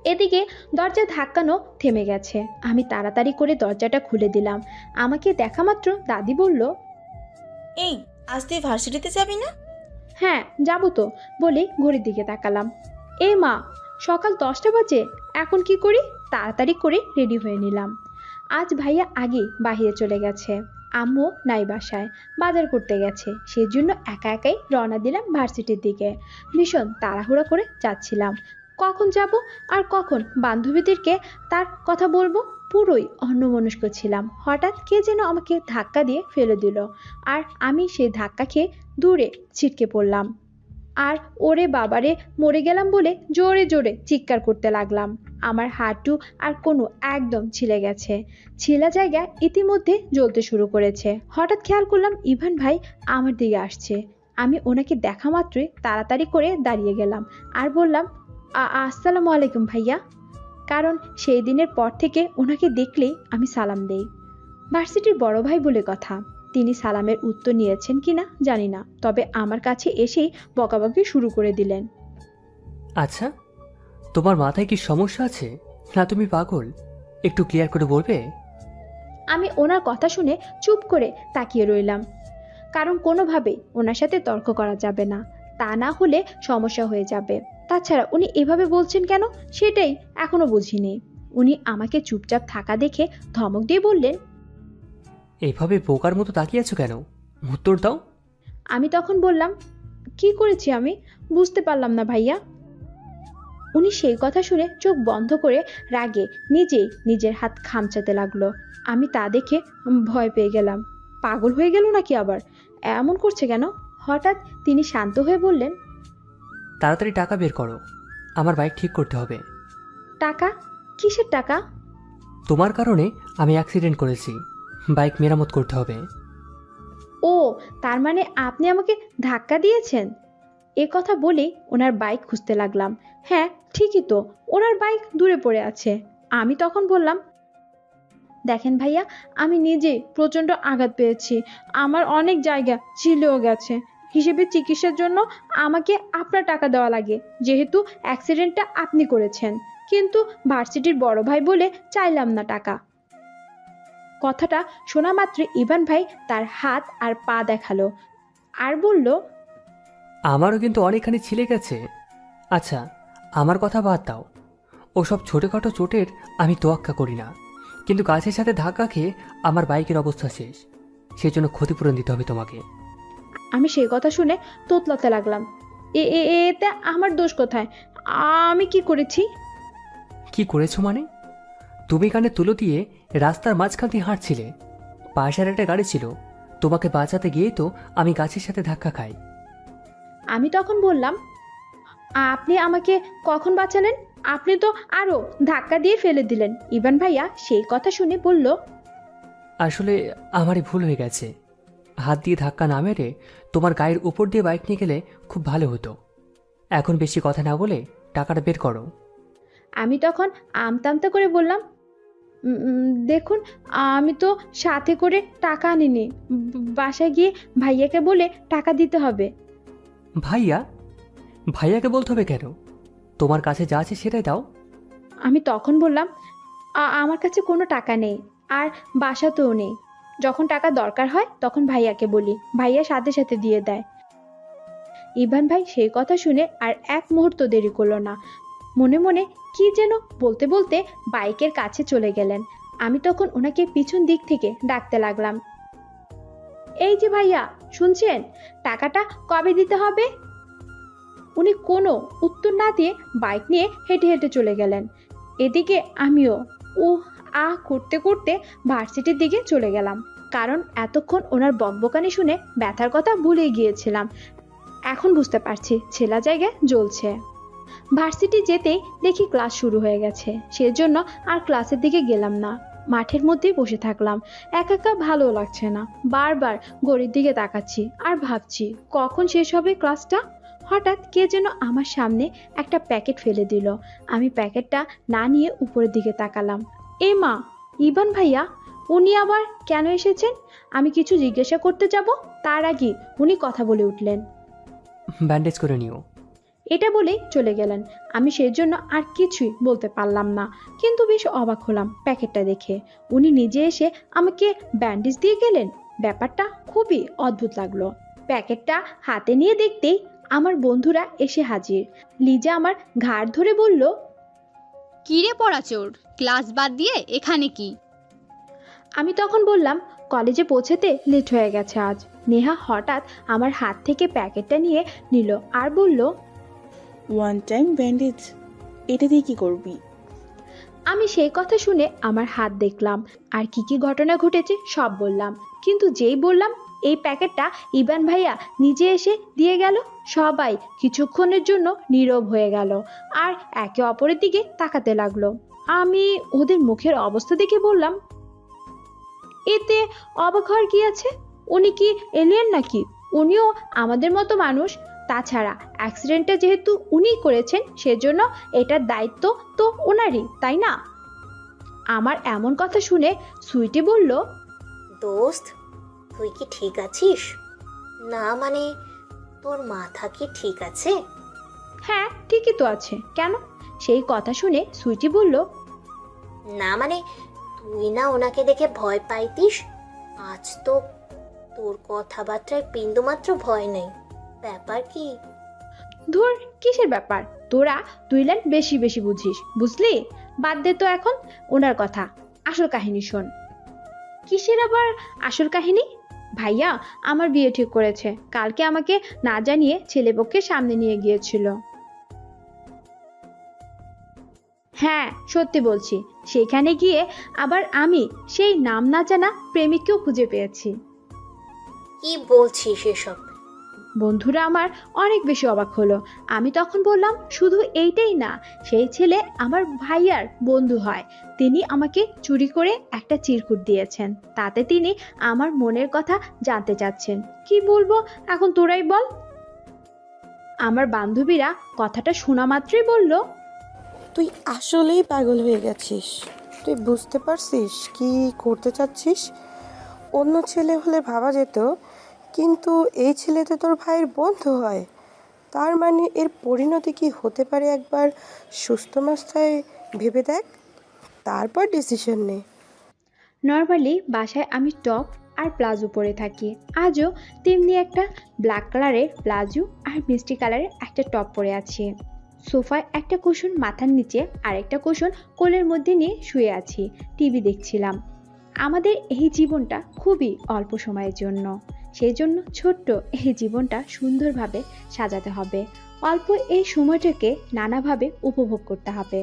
এদিকে দরজা ধাক্কানো থেমে গেছে। আমি তাড়াতাড়ি করে দরজাটা খুলে দিলাম। আমাকে দেখা মাত্র দাদি বলল, এই আজ তুই ভার্সিটিতে যাবি না? হ্যাঁ যাবো তো, বলে ঘড়ির দিকে তাকালাম। এ মা, সকাল 10টা বাজে, এখন কি করি? তাড়াতাড়ি করে রেডি হয়ে নিলাম। আজ ভাইয়া আগে বাইরে চলে গেছে, আম্মু নাই বাসায়, বাজার করতে গেছে, সেজন্য একা একাই রওনা দিলাম ভার্সিটির দিকে। ভীষণ তাড়াহুড়া করে যাচ্ছিলাম। কখন যাব আর কখন বান্ধবীদেরকে তার কথা বলবো, পুরোই অন্যমনস্ক ছিলাম। হঠাৎ কে যেন আমাকে ধাক্কা দিয়ে ফেলে দিল, আর আমি সেই ধাক্কা খেয়ে দূরে ছিটকে পড়লাম। আর ওরে বাবারে মরে গেলাম বলে জোরে জোরে চিৎকার করতে লাগলাম। আমার হাঁটু আর কোনো একদম ছিলে গেছে, ছিলা জায়গা ইতিমধ্যে জ্বলতে শুরু করেছে। হঠাৎ খেয়াল করলাম ইভান ভাই আমার দিকে আসছে। আমি ওনাকে দেখা মাত্রই তাড়াতাড়ি করে দাঁড়িয়ে গেলাম আর বললাম, আসসালামু আলাইকুম ভাইয়া। কারণ সেই দিনের পর থেকে ওনাকে দেখলেই আমি সালাম দেই। ভার্সিটির বড় ভাই বলে কথা, তিনি সালামের উত্তর নিয়েছেন কিনা জানি না, তবে আমার কাছে এসেই বকাবকি শুরু করে দিলেন। আচ্ছা, তোমার মাথায় কি সমস্যা আছে, না তুমি পাগল? একটু ক্লিয়ার করে বলবে? আমি ওনার কথা শুনে চুপ করে তাকিয়ে রইলাম, কারণ কোনোভাবেই ওনার সাথে তর্ক করা যাবে না, তা না হলে সমস্যা হয়ে যাবে। তাছাড়া উনি এভাবে বলছেন কেন সেটাই এখনো বুঝিনি। উনি আমাকে চুপচাপ থাকা দেখে ধমক দিয়ে বললেন, এভাবে বোকার মতো তাকিয়ে আছো কেন? উত্তর দাও। আমি তখন বললাম, কি করেছি আমি? বুঝতে পারলাম না ভাইয়া। উনি সেই কথা শুনে চোখ বন্ধ করে রাগে নিজেই নিজের হাত খামচাতে লাগলো। আমি তা দেখে ভয় পেয়ে গেলাম। পাগল হয়ে গেল নাকি আবার? এমন করছে কেন? হঠাৎ তিনি শান্ত হয়ে বললেন, তাড়াতাড়ি টাকা বের করো, আমার বাইক ঠিক করতে হবে। টাকা? কিসের টাকা? তোমার কারণে আমি অ্যাক্সিডেন্ট করেছি, বাইক মেরামত করতে হবে। ও, তার মানে আপনি আমাকে ধাক্কা দিয়েছেন? এ কথা বলেই ওনার বাইক খুঁজতে লাগলাম। হ্যাঁ, ঠিকই তো, ওনার বাইক দূরে পড়ে আছে। আমি তখন বললাম, দেখেন ভাইয়া, আমি নিজে প্রচণ্ড আঘাত পেয়েছি, আমার অনেক জায়গা ছিলেও গেছে। হিসেবে চিকিৎসার জন্য আমাকে আপনার টাকা দেওয়া লাগে, যেহেতু অ্যাক্সিডেন্টটা আপনি করেছেন। কিন্তু ভার্সিটির বড় ভাই বলে চাইলাম না টাকা। কথাটা শোনা মাত্র ইভান ভাই তার হাত আর পা দেখালো আর বলল, আমারও কিন্তু অনেকখানি ছিলে গেছে। আচ্ছা, আমার কথা বাদ দাও, ওসব ছোটোখাটো চোটের আমি তোয়াক্কা করি না, কিন্তু গাছের সাথে ধাক্কা খেয়ে আমার বাইকের অবস্থা শেষ, সেই জন্য ক্ষতিপূরণ দিতে হবে তোমাকে। আমি সেই কথা শুনে তোতলাতে লাগলাম। এতে আমার দোষ কোথায়? আমি কি করেছি? কি করেছো মানে? তুমি কানে তুলো দিয়ে রাস্তার মাঝখান দিয়ে হাঁটছিলে, পাশের একটা গাড়ি ছিল, তোমাকে বাঁচাতে গিয়েই তো আমি গাছের সাথে ধাক্কা খাই। আমি তখন বললাম, আপনি আমাকে কখন বাঁচালেন? আপনি তো আরো ধাক্কা দিয়ে ফেলে দিলেন। ইভান ভাইয়া সেই কথা শুনে বলল, আসলে আমারই ভুল হয়ে গেছে, হাত দিয়ে ধাক্কা না মেরে তোমার গায়ের উপর দিয়ে বাইক নিয়ে গেলে খুব ভালো হতো। এখন বেশি কথা না বলে টাকাটা বের করো। আমি তখন আমতামতা করে বললাম, দেখুন, আমি তো সাথে করে টাকা আনিনি, বাসায় গিয়ে ভাইয়াকে বলে টাকা দিতে হবে। ভাইয়া? ভাইয়াকে বলতে হবে কেন? তোমার কাছে যা আছে সেটাই দাও। আমি তখন বললাম, আমার কাছে কোনো টাকা নেই, আর বাসাতেও নেই। যখন টাকা দরকার হয় তখন ভাইয়াকে বলি, ভাইয়া সাথে সাথে দিয়ে দেয়। ইভান ভাই সেই কথা শুনে আর এক মুহূর্ত দেরি করলো না, মনে মনে কি যেন বলতে বলতে বাইকের কাছে চলে গেলেন। আমি তখন ওনাকে পিছন দিক থেকে ডাকতে লাগলাম, এই যে ভাইয়া, শুনছেন? টাকাটা কবে দিতে হবে? উনি কোনো উত্তর না দিয়ে বাইক নিয়ে হেঁটে হেঁটে চলে গেলেন। এদিকে আমিও করতে করতে ভার্সিটির দিকে চলে গেলাম, কারণ এতক্ষণ ওনার বকবকানি শুনে ব্যথার কথা ভুলে গিয়েছিলাম। এখন বুঝতে পারছি ছেলা জায়গায় জ্বলছে। ভার্সিটি যেতেই দেখি ক্লাস শুরু হয়ে গেছে, সেজন্য আর ক্লাসের দিকে গেলাম না, মাঠের মধ্যেই বসে থাকলাম। একা একা ভালো লাগছে না, বারবার ঘড়ির দিকে তাকাচ্ছি আর ভাবছি কখন শেষ হবে ক্লাসটা। হঠাৎ কে যেন আমার সামনে একটা প্যাকেট ফেলে দিল। আমি প্যাকেটটা না নিয়ে উপরের দিকে তাকালাম। এ মা, ইভান ভাইয়া! উনি আবার কেন এসেছেন? আমি কিছু জিজ্ঞাসা করতে যাব, তার আগে উনি কথা বলে উঠলেন, ব্যান্ডেজ করে নিও। এটা বলে চলে গেলেন। আমি সেজন্য আর কিছুই বলতে পারলাম না, কিন্তু বেশ অবাক হলাম প্যাকেটটা দেখে। উনি নিজে এসে আমাকে ব্যান্ডেজ দিয়ে গেলেন, ব্যাপারটা খুবই অদ্ভুত লাগলো। প্যাকেটটা হাতে নিয়ে দেখতেই আমার বন্ধুরা এসে হাজির। লিজা আমার ঘাড় ধরে বলল, কিরে পড়াচোর, ক্লাস বাদ দিয়ে এখানে কি? আমি তখন বললাম, কলেজে পৌঁছাতে লেট হয়ে গেছে আজ। নেহা হঠাৎ আমার হাত থেকে প্যাকেটটা নিয়ে নিল আর বলল, ওয়ান টাইম ব্যান্ডেজ, এটা দিয়ে কি করবি? আমি সেই কথা শুনে আমার হাত দেখলাম আর কি কি ঘটনা ঘটেছে সব বললাম। কিন্তু যেই বললাম এই প্যাকেটটা ইভান ভাইয়া নিজে এসে দিয়ে গেল, সবাই কিছুক্ষণের জন্য নীরব হয়ে গেল আর একে অপরের দিকে তাকাতে লাগলো। আমি ওদের মুখের অবস্থা দেখে বললাম, এতে অবাক হওয়ার কি আছে? উনি কি এলিয়েন নাকি? উনিও আমাদের মতো মানুষ। তাছাড়া অ্যাক্সিডেন্টটা যেহেতু উনিই করেছেন, সেজন্য এটার দায়িত্ব তো ওনারই, তাই না? আমার এমন কথা শুনে সুইটি বলল, দোস্ত, তুই কি ঠিক আছিস? না মানে, তোর মাথা কি ঠিক আছে? হ্যাঁ, ঠিকই তো আছে। কেন? সেই কথা শুনে সুইটি বলল, না মানে, তুই না ওনাকে দেখে ভয় পাইতিস, আজ তো তোর কথাবার্তায় বিন্দুমাত্র ভয় নেই। ব্যাপার কি? ধুর, কিসের ব্যাপার? তোরা দুই লাইন বেশি বেশি বুঝিস, বুঝলি? বাদ দে তো এখন ওনার কথা, আসল কাহিনী শোন। কিসের আবার আসল কাহিনী? ভাইয়া আমার বিয়ে ঠিক করেছে, কালকে আমাকে না জানিয়ে ছেলেপক্ষের সামনে নিয়ে গিয়েছিল। হ্যাঁ সত্যি বলছি, সেখানে গিয়ে আবার আমি সেই নাম না জানা প্রেমিককেও খুঁজে পেয়েছি। কি বলছিস এসব? বন্ধুরা আমার অনেক বেশি অবাক হলো। আমি তখন বললাম, শুধু এইটাই না, সেই ছেলে আমার ভাইয়ার বন্ধু হয়। তিনি আমাকে চুরি করে একটা চিরকুট দিয়েছেন, তাতে তিনি আমার মনের কথা জানতে চাচ্ছেন। কি বলবো এখন তোরাই বল। আমার বান্ধবীরা কথাটা শোনা মাত্রই বলল, তুই আসলেই পাগল হয়ে গেছিস। তুই বুঝতে পারছিস কি করতে চাচ্ছিস? অন্য ছেলে হলে ভাবা যেত, কিন্তু এই ছেলে তো তোর ভাইয়ের বন্ধু হয়। তার মানে এর পরিণতি কি হতে পারে একবার সুস্থ মাথায় ভেবে দেখ, তারপর ডিসিশন নে। নর্মালি বাসায় আমি টপ আর প্লাজো পরে থাকি, আজও তেমনি একটা ব্ল্যাক কালারের প্লাজো আর মিষ্টি কালারের একটা টপ পরে আছি। সোফায় একটা কুশন মাথার নিচে আর একটা কুশন কোলের মধ্যে নিয়ে শুয়ে আছি, টিভি দেখছিলাম। আমাদের এই জীবনটা খুবই অল্প সময়ের জন্য, সেই জন্য ছোট্ট এই জীবনটা সুন্দরভাবে সাজাতে হবে। অল্প এই সময়টাকে নানাভাবে উপভোগ করতে হবে।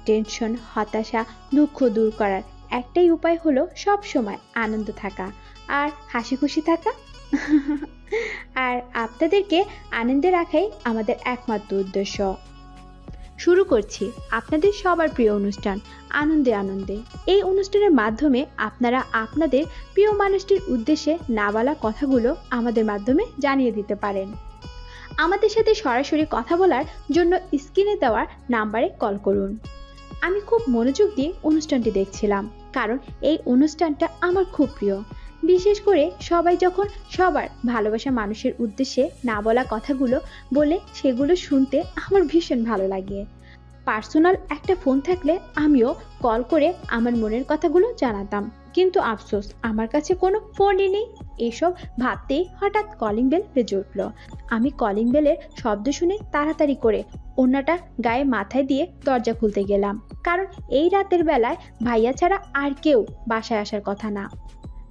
টেনশন, হতাশা, দুঃখ দূর করার একটাই উপায় হলো সব সময় আনন্দ থাকা আর হাসি খুশি থাকা। আর আপনাদেরকে আনন্দে রাখাই আমাদের একমাত্র উদ্দেশ্য। শুরু করছি আপনাদের সবার প্রিয় অনুষ্ঠান আনন্দে আনন্দে। এই অনুষ্ঠানের মাধ্যমে আপনারা আপনাদের প্রিয় মানুষটির উদ্দেশ্যে না বলা কথাগুলো আমাদের মাধ্যমে জানিয়ে দিতে পারেন। আমাদের সাথে সরাসরি কথা বলার জন্য স্ক্রিনে দেওয়ার নাম্বারে কল করুন। আমি খুব মনোযোগ দিয়ে অনুষ্ঠানটি দেখছিলাম, কারণ এই অনুষ্ঠানটা আমার খুব প্রিয়। বিশেষ করে সবাই যখন সবার ভালোবাসা মানুষের উদ্দেশ্যে না বলা কথাগুলো বলে, সেগুলো শুনতে আমার ভীষণ ভালো লাগে। পার্সোনাল একটা ফোন থাকলে আমিও কল করে আমার মনের কথাগুলো জানাতাম, কিন্তু আফসোস আমার কাছে কোনো ফোনই নেই। এসব ভাবতেই হঠাৎ কলিং বেল বেজে উঠল। আমি কলিং বেলের শব্দ শুনে তাড়াতাড়ি করে ওড়নাটা গায়ে মাথায় দিয়ে দরজা খুলতে গেলাম, কারণ এই রাতের বেলায় ভাইয়া ছাড়া আর কেউ বাসায় আসার কথা না।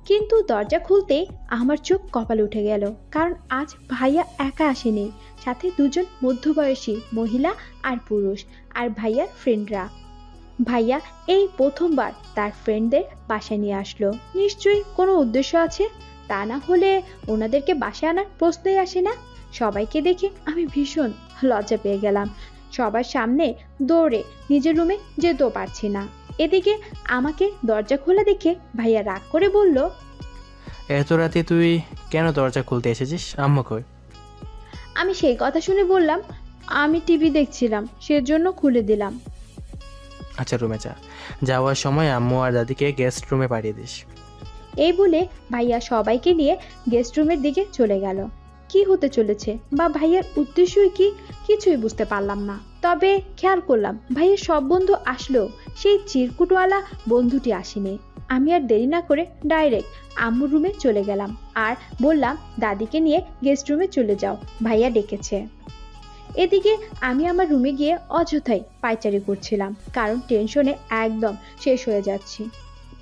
কিন্তু দরজা খুলতেই আমার চোখ কপালে উঠে গেল, কারণ আজ ভাইয়া একা আসেনি, সাথে দুজন মধ্যবয়সী মহিলা আর পুরুষ আর ভাইয়ার ফ্রেন্ডরা। ভাইয়া এই প্রথমবার তার ফ্রেন্ডদের বাসায় নিয়ে আসলো, নিশ্চয়ই কোনো উদ্দেশ্য আছে, তা না হলে ওনাদেরকে বাসায় আনার প্রশ্নই আসে না। সবাইকে দেখে আমি ভীষণ লজ্জা পেয়ে গেলাম। সবার সামনে দৌড়ে নিজের রুমে যেতেও পারছি না। এদিকে আমাকে দরজা খোলা দেখে ভাইয়া রাগ করে বলল, এত রাতে তুই কেন দরজা খুলতে এসেছিস? আম্মু কই? আমি সেই কথা শুনে বললাম, আমি টিভি দেখছিলাম, সেজন্য খুলে দিলাম। আচ্ছা রুমে যা, যাওয়ার সময় আম্মু আর দাদিকে গেস্ট রুমে পাঠিয়ে দিস। এই বলে ভাইয়া সবাইকে নিয়ে গেস্ট রুমের দিকে চলে গেল। কি হতে চলেছে বা ভাইয়ার উদ্দেশ্যই কি, কিছুই বুঝতে পারলাম না। তবে খেয়াল করলাম ভাইয়ের সব বন্ধু আসলেও সেই চিরকুটওয়ালা বন্ধুটি আসেনি। আমি আর দেরি না করে ডাইরেক্ট আম্মুর রুমে চলে গেলাম আর বললাম, দাদিকে নিয়ে গেস্ট রুমে চলে যাও, ভাইয়া ডেকেছে। এদিকে আমি আমার রুমে গিয়ে অযথাই পায়চারি করছিলাম, কারণ টেনশনে একদম শেষ হয়ে যাচ্ছি।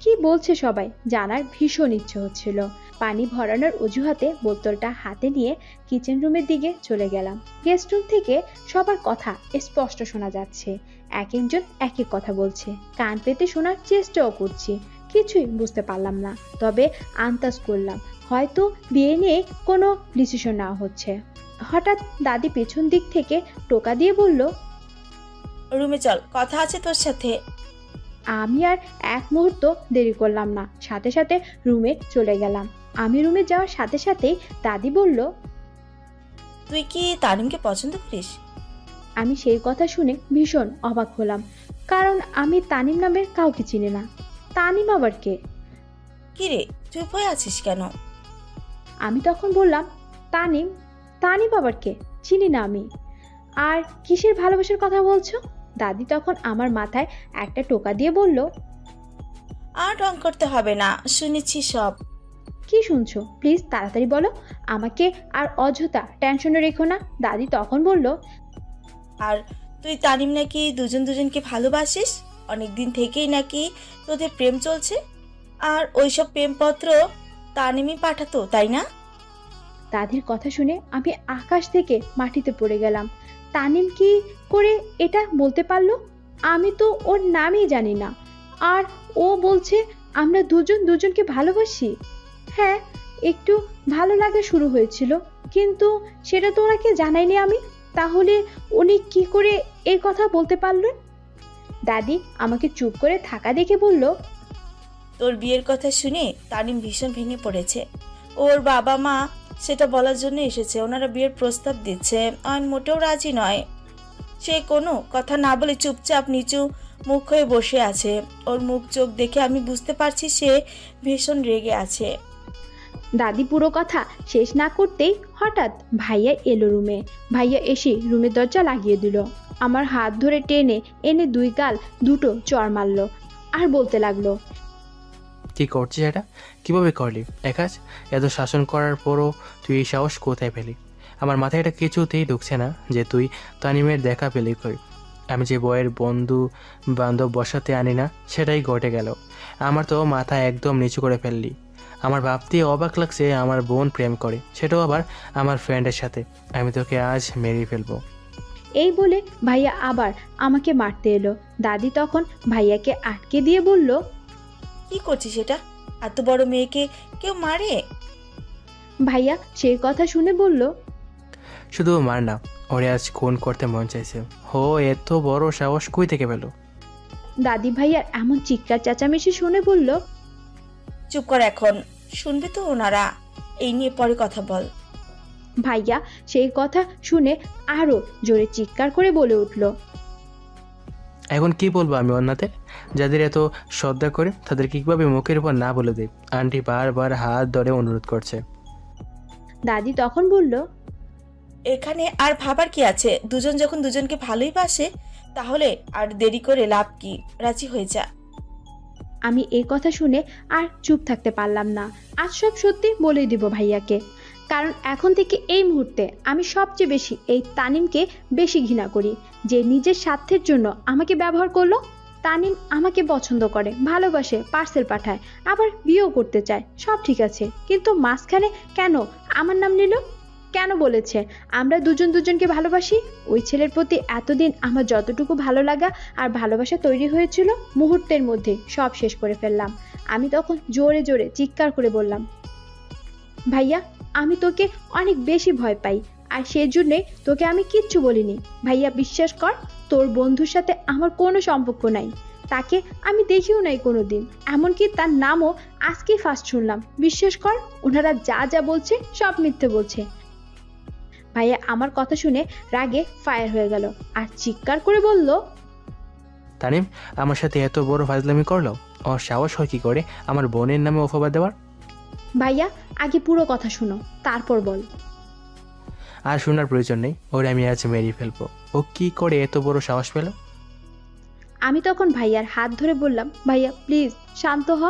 কি বলছে সবাই জানার ভীষণ ইচ্ছে হচ্ছিল। পানি ভরানোর অজুহাতে বোতলটা হাতে নিয়ে কিচেন রুমের দিকে চলে গেলাম। গেস্ট রুম থেকে সবার কথা স্পষ্ট শোনা যাচ্ছে, এক একজন এক এক কথা বলছে। কান পেতে শোনার চেষ্টাও করছি, কিছুই বুঝতে পারলাম না। তবে আন্দাজ করলাম হয়তো বিয়ে নিয়ে কোনো ডিসিশন নেওয়া হচ্ছে। হঠাৎ দাদি পেছন দিক থেকে টোকা দিয়ে বলল, রুমে চল, কথা আছে তোর সাথে। আমি আর এক মুহূর্ত দেরি করলাম না, সাথে সাথে রুমে চলে গেলাম। আমি রুমে যাওয়ার সাথে সাথেই দাদি বলল, তুই কি তানিমকে পছন্দ করিস? আমি সেই কথা শুনে ভীষণ অবাক হলাম, কারণ আমি তানিম নামের কাউকে চিনি না। তানিম আবার কে? কিরে চুপ হয়ে আছিস কেন? আমি তখন বললাম, তানিম? তানিম আবার কে? চিনি না আমি। আর কিসের ভালোবাসার কথা বলছো? দাদি তখন আমার মাথায় একটা টোকা দিয়ে বলল, আর ঢং করতে হবে না, শুনেছি সব। কি শুনছো? প্লিজ তাড়াতাড়ি বলো, আমাকে আর অযথা টেনশনে রেখো না। দাদি তখন বলল, আর তুই তানিম নাকি দুজনকে ভালোবাসিস, অনেকদিন থেকেই নাকি তোদের প্রেম চলছে, আর ওইসব প্রেমপত্র তানিমই পাঠাতো, তাই না? দাদির কথা শুনে আমি আকাশ থেকে মাটিতে পড়ে গেলাম। তানিম কি করে এটা বলতে পারলো? আমি তো ওর নামই জানি না, আর ও বলছে আমরা দুজন দুজনকে ভালোবাসি। হ্যাঁ, একটু ভালো লাগা শুরু হয়েছিল, কিন্তু সেটা তো ওনাকে জানাইনি আমি। তাহলে উনি কি করে এই কথা বলতে পারলেন? দাদি আমাকে চুপ করে থাকা দেখে বলল, তোর বিয়ের কথা শুনে তানিম ভীষণ ভেঙে পড়েছে। ওর বাবা মা সেটা বলার জন্য এসেছে, ওনারা বিয়ের প্রস্তাব দিচ্ছে। অয়ন মোটেও রাজি নয়। সে কোনো কথা না বলে চুপচাপ নিচু মুখ হয়ে বসে আছে। ওর মুখ চোখ দেখে আমি বুঝতে পারছি সে ভীষণ রেগে আছে। দাদি পুরো কথা শেষ না করতেই হঠাৎ ভাইয়া এলো রুমে। ভাইয়া এসে রুমের দরজা লাগিয়ে দিল। আমার হাত ধরে টেনে এনে দুই গাল দুটো চড় মারলো আর বলতে লাগলো, কি করছিস এটা? কিভাবে করলি একাজ? এত শাসন করার পরও তুই এই সাহস কোথায় পেলি? আমার মাথায় এটা কিছুতেই ঢুকছে না যে তুই তানিমের দেখা পেলি কই। আমি যে বইয়ের বন্ধু বান্ধব বসাতে আনি না, সেটাই ঘটে গেল। আমার তো মাথা একদম নিচু করে ফেললি। আমার ভাবতে অবাক লাগছে আমার বোন প্রেম করে, সেটাও আবার আমার ফ্রেন্ডের সাথে। আমি তোকে আজ মেরে ফেলবো। এই বলে ভাইয়া আবার আমাকে মারতে এলো। দাদি তখন ভাইয়াকে আটকে দিয়ে বলল, কি করছিস এটা? এত বড় মেয়েকে কেউ মারে? ভাইয়া সেই কথা শুনে বলল, শুধু মার না, ওরে আজ খুন করতে মন চাইছে। হো, এত বড় সাহস কই থেকে পেল? দাদি ভাইয়ার এমন চিৎকার চেঁচামেচি শুনে বলল, চুপ কর এখন, শুনবে তো ওনারা। এই নিয়ে পরে কথা বল। ভাইয়া সেই কথা শুনে আরো জোরে চিৎকার করে বলে উঠল, এখন কি বলবো আমি অন্যদের? যাদের এত শ্রদ্ধা করে তাদের কিভাবে মুখের উপর না বলে দেয়? আন্টি বারবার হাত ধরে অনুরোধ করছে। দাদি তখন বলল, এখানে আর ভাবার কি আছে? দুজন যখন দুজনকে ভালোই বাসে, তাহলে আর দেরি করে লাভ কি? রাজি হয়ে যা। আমি এই কথা শুনে আর চুপ থাকতে পারলাম না। আজ সব সত্যি বলে দিব ভাইয়াকে, কারণ এখন থেকে এই মুহূর্তে আমি সবচেয়ে বেশি এই তানিমকে বেশি ঘৃণা করি, যে নিজের স্বার্থের জন্য আমাকে ব্যবহার করলো। তানিম আমাকে পছন্দ করে, ভালোবাসে, পার্সেল পাঠায়, আবার বিয়েও করতে চায়, সব ঠিক আছে, কিন্তু মাঝখানে কেন আমার নাম নিল? কেন বলেছে আমরা দুজন দুজনকে ভালোবাসি? ওই ছেলের প্রতি এতদিন আমার যতটুকু ভালো লাগা আর ভালোবাসা তৈরি হয়েছিল, মুহূর্তের মধ্যে সব শেষ করে ফেললাম। আমি তখন জোরে জোরে চিৎকার করে বললাম, ভাইয়া আমি তোকে অনেক বেশি ভয় পাই, আর সেজন্যে তোকে আমি কিচ্ছু বলিনি। ভাইয়া বিশ্বাস কর, তোর বন্ধুর সাথে আমার কোনো সম্পর্ক নাই, তাকে আমি দেখিও নাই কোনোদিন, এমনকি তার নামও আজকেই ফার্স্ট শুনলাম। বিশ্বাস কর, ওনারা যা যা বলছে সব মিথ্যে বলছে। ভাইয়া আমার কথা শুনে রাগে ফায়ার হয়ে গেল আর চিৎকার করে বলল, তানিম আমার সাথে এত বড় ফাজলামি করলো? ওর সাহস হয় কি করে আমার বোনের নামে অপবাদ দেওয়ার? ভাইয়া আগে পুরো কথা শুনো, তারপর বল। আর শোনার প্রয়োজন নেই, ওরে আমি আজ মেরে ফেলবো। ও কি করে এত বড় সাহস পেল? আমি তখন ভাইয়ার হাত ধরে বললাম, ভাইয়া প্লিজ শান্ত হ,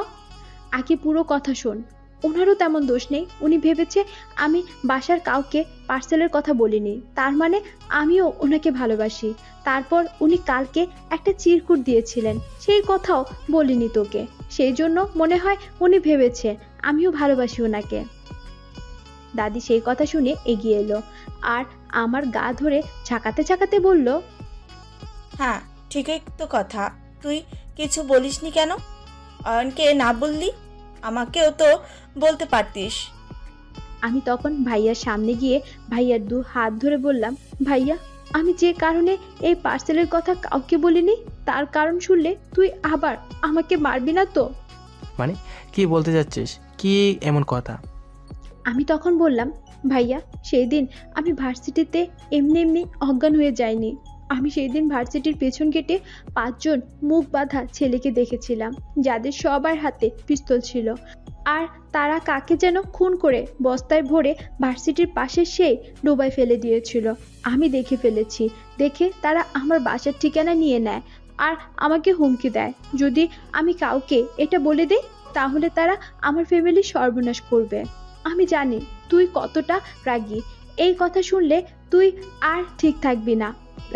আগে পুরো কথা শোন। ওনারও তেমন দোষ নেই, উনি ভেবেছে আমি বাসার কাউকে পার্সেলের কথা বলিনি, তার মানে আমিও ওনাকে ভালোবাসি। তারপর উনি কালকে একটা চিরকুট দিয়েছিলেন, সেই কথাও বলিনি তোকে, সেই জন্য মনে হয় উনি ভেবেছে আমিও ভালোবাসি ওনাকে। দাদি সেই কথা শুনে এগিয়ে এলো আর আমার গা ধরে ঝাঁকাতে ঝাঁকাতে বলল, হ্যাঁ ঠিকই তো কথা, তুই কিছু বলিসনি কেন? অয়নকে না বললি? আমাকেও তো বলতে পারতিস। আমি তখন ভাইয়ার সামনে গিয়ে ভাইয়ার দু হাত ধরে বললাম, ভাইয়া আমি যে কারণে এই পার্সেলের কথা কাউকে বলিনি, তার কারণ শুনলে তুই আবার আমাকে মারবি না তো? মানে কি বলতে যাচ্ছিস? কি এমন কথা? আমি তখন বললাম, ভাইয়া সেই দিন আমি ভার্সিটিতে এমনি এমনি অজ্ঞান হয়ে যাইনি। আমি সেই দিন ভার্সিটির পেছন গেটে 5 জন মুখ বাঁধা ছেলেকে দেখেছিলাম, যাদের সবার হাতে পিস্তল ছিল, আর তারা কাকে যেন খুন করে বস্তায় ভরে ভার্সিটির পাশে সেই ডোবায় ফেলে দিয়েছিল। আমি দেখে ফেলেছি, দেখে তারা আমার বাসার ঠিকানা নিয়ে নেয় আর আমাকে হুমকি দেয়, যদি আমি কাউকে এটা বলে দেই তাহলে তারা আমার ফ্যামিলির সর্বনাশ করবে। আমি জানি তুই কতটা রাগী, এই কথা শুনলে তুই আর ঠিক থাকবি না,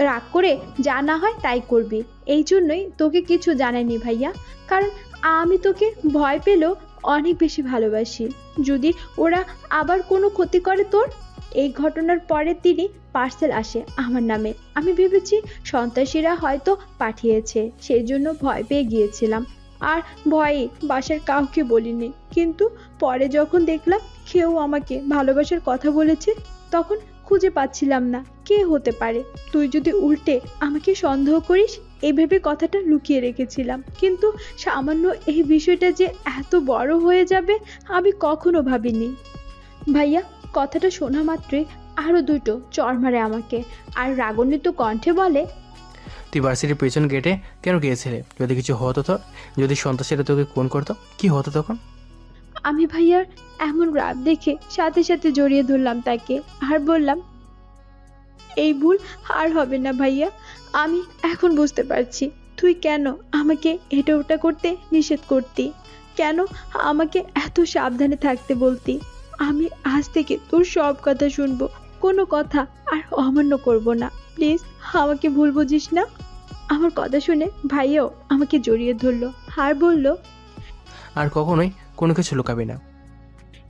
রাগ করে যা না হয় তাই করবি। এই জন্যই তোকে কিছু জানাইনি ভাইয়া, কারণ আমি তোকে ভয় পেলেও অনেক বেশি ভালোবাসি। যদি ওরা আবার কোনো ক্ষতি করে তোর, এই ঘটনার পরে তিনি পার্সেল আসে আমার নামে। আমি ভেবেছি সন্ত্রাসীরা হয়তো পাঠিয়েছে, সেই জন্য ভয় পেয়ে গিয়েছিলাম আর ভয়ে বাসার কাউকে বলিনি। কিন্তু পরে যখন দেখলাম কেউ আমাকে ভালোবাসার কথা বলেছে, তখন খুঁজে পাচ্ছিলাম না কে হতে পারে। তুই যদি উল্টে আমাকে সন্দেহ করিস এই ভেবে কথাটা লুকিয়ে রেখেছিলাম, কিন্তু সামান্য এই বিষয়টা যে এত বড় হয়ে যাবে আমি কখনো ভাবিনি। ভাইয়া কথাটা শোনা মাত্রই আরো দুটো চড় মারে আমাকে আর রাগান্বিত কণ্ঠে বলে, তুই ভার্সিটির পেছন গেটে কেন গিয়েছিলে? যদি কিছু হতো তোর, যদি সন্ত্রাসীরা তোকে খুন করতো, কি হতো তখন? আমি ভাইয়ার এমন রাগ দেখে সাথে সাথে জড়িয়ে ধরলাম তাকে আর বললাম, এই ভুল আর হবে না ভাইয়া। আমি এখন বুঝতে পারছি তুই কেন আমাকে এটা ওটা করতে নিষেধ করতি, কেন আমাকে এত সাবধানে থাকতে বলতি। আমি আজ থেকে তোর সব কথা শুনবো, কোনো কথা আর অমান্য করব না। প্লিজ আমাকে ভুল বুঝিস না। আমার কথা শুনে ভাইয়াও আমাকে জড়িয়ে ধরলো আর বলল, আর কখনোই কোনো কিছু লুকাবি না।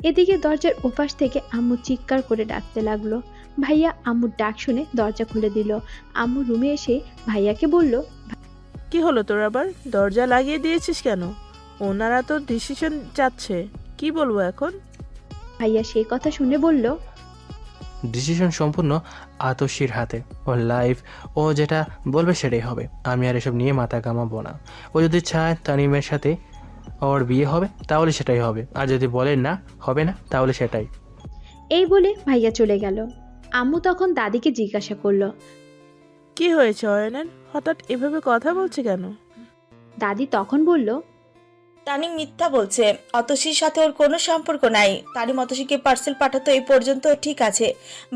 এদিকে দরজার ওপাশ থেকে আম্মু চিৎকার করে ডাকতে লাগলো। ভাইয়া আম্মুর ডাক শুনে দরজা খুলে দিল। আম্মু রুমে এসে ভাইয়াকে বলল, কি হলো তোর আবার? দরজা লাগিয়ে দিয়েছিস কেন? ওনারা তো ডিসিশন চাচ্ছে, কি বলবো এখন? ভাইয়া সেই কথা শুনে বলল, ডিসিশন সম্পূর্ণ আতশির হাতে। ওর লাইফ, ও যেটা বলবে সেটাই হবে। আমি আর এসব নিয়ে মাথা ঘামাবো না। ও যদি চায় তানিমের সাথে ওর বিয়ে হবে তাহলে সেটাই হবে, আর যদি বলে না হবে না তাহলে সেটাই। এই বলে ভাইয়া চলে গেল। আম্মু তখন দাদিকে জিজ্ঞাসা করলো, কি হয়েছে অয়নের? হঠাৎ এভাবে কথা বলছে কেন? দাদি তখন বলল, তানিম মিথ্যা বলছে, অতসীর সাথে ওর কোনো সম্পর্ক নাই। তানিম অতসীকে পার্সেল পাঠাতো এই পর্যন্ত ঠিক আছে,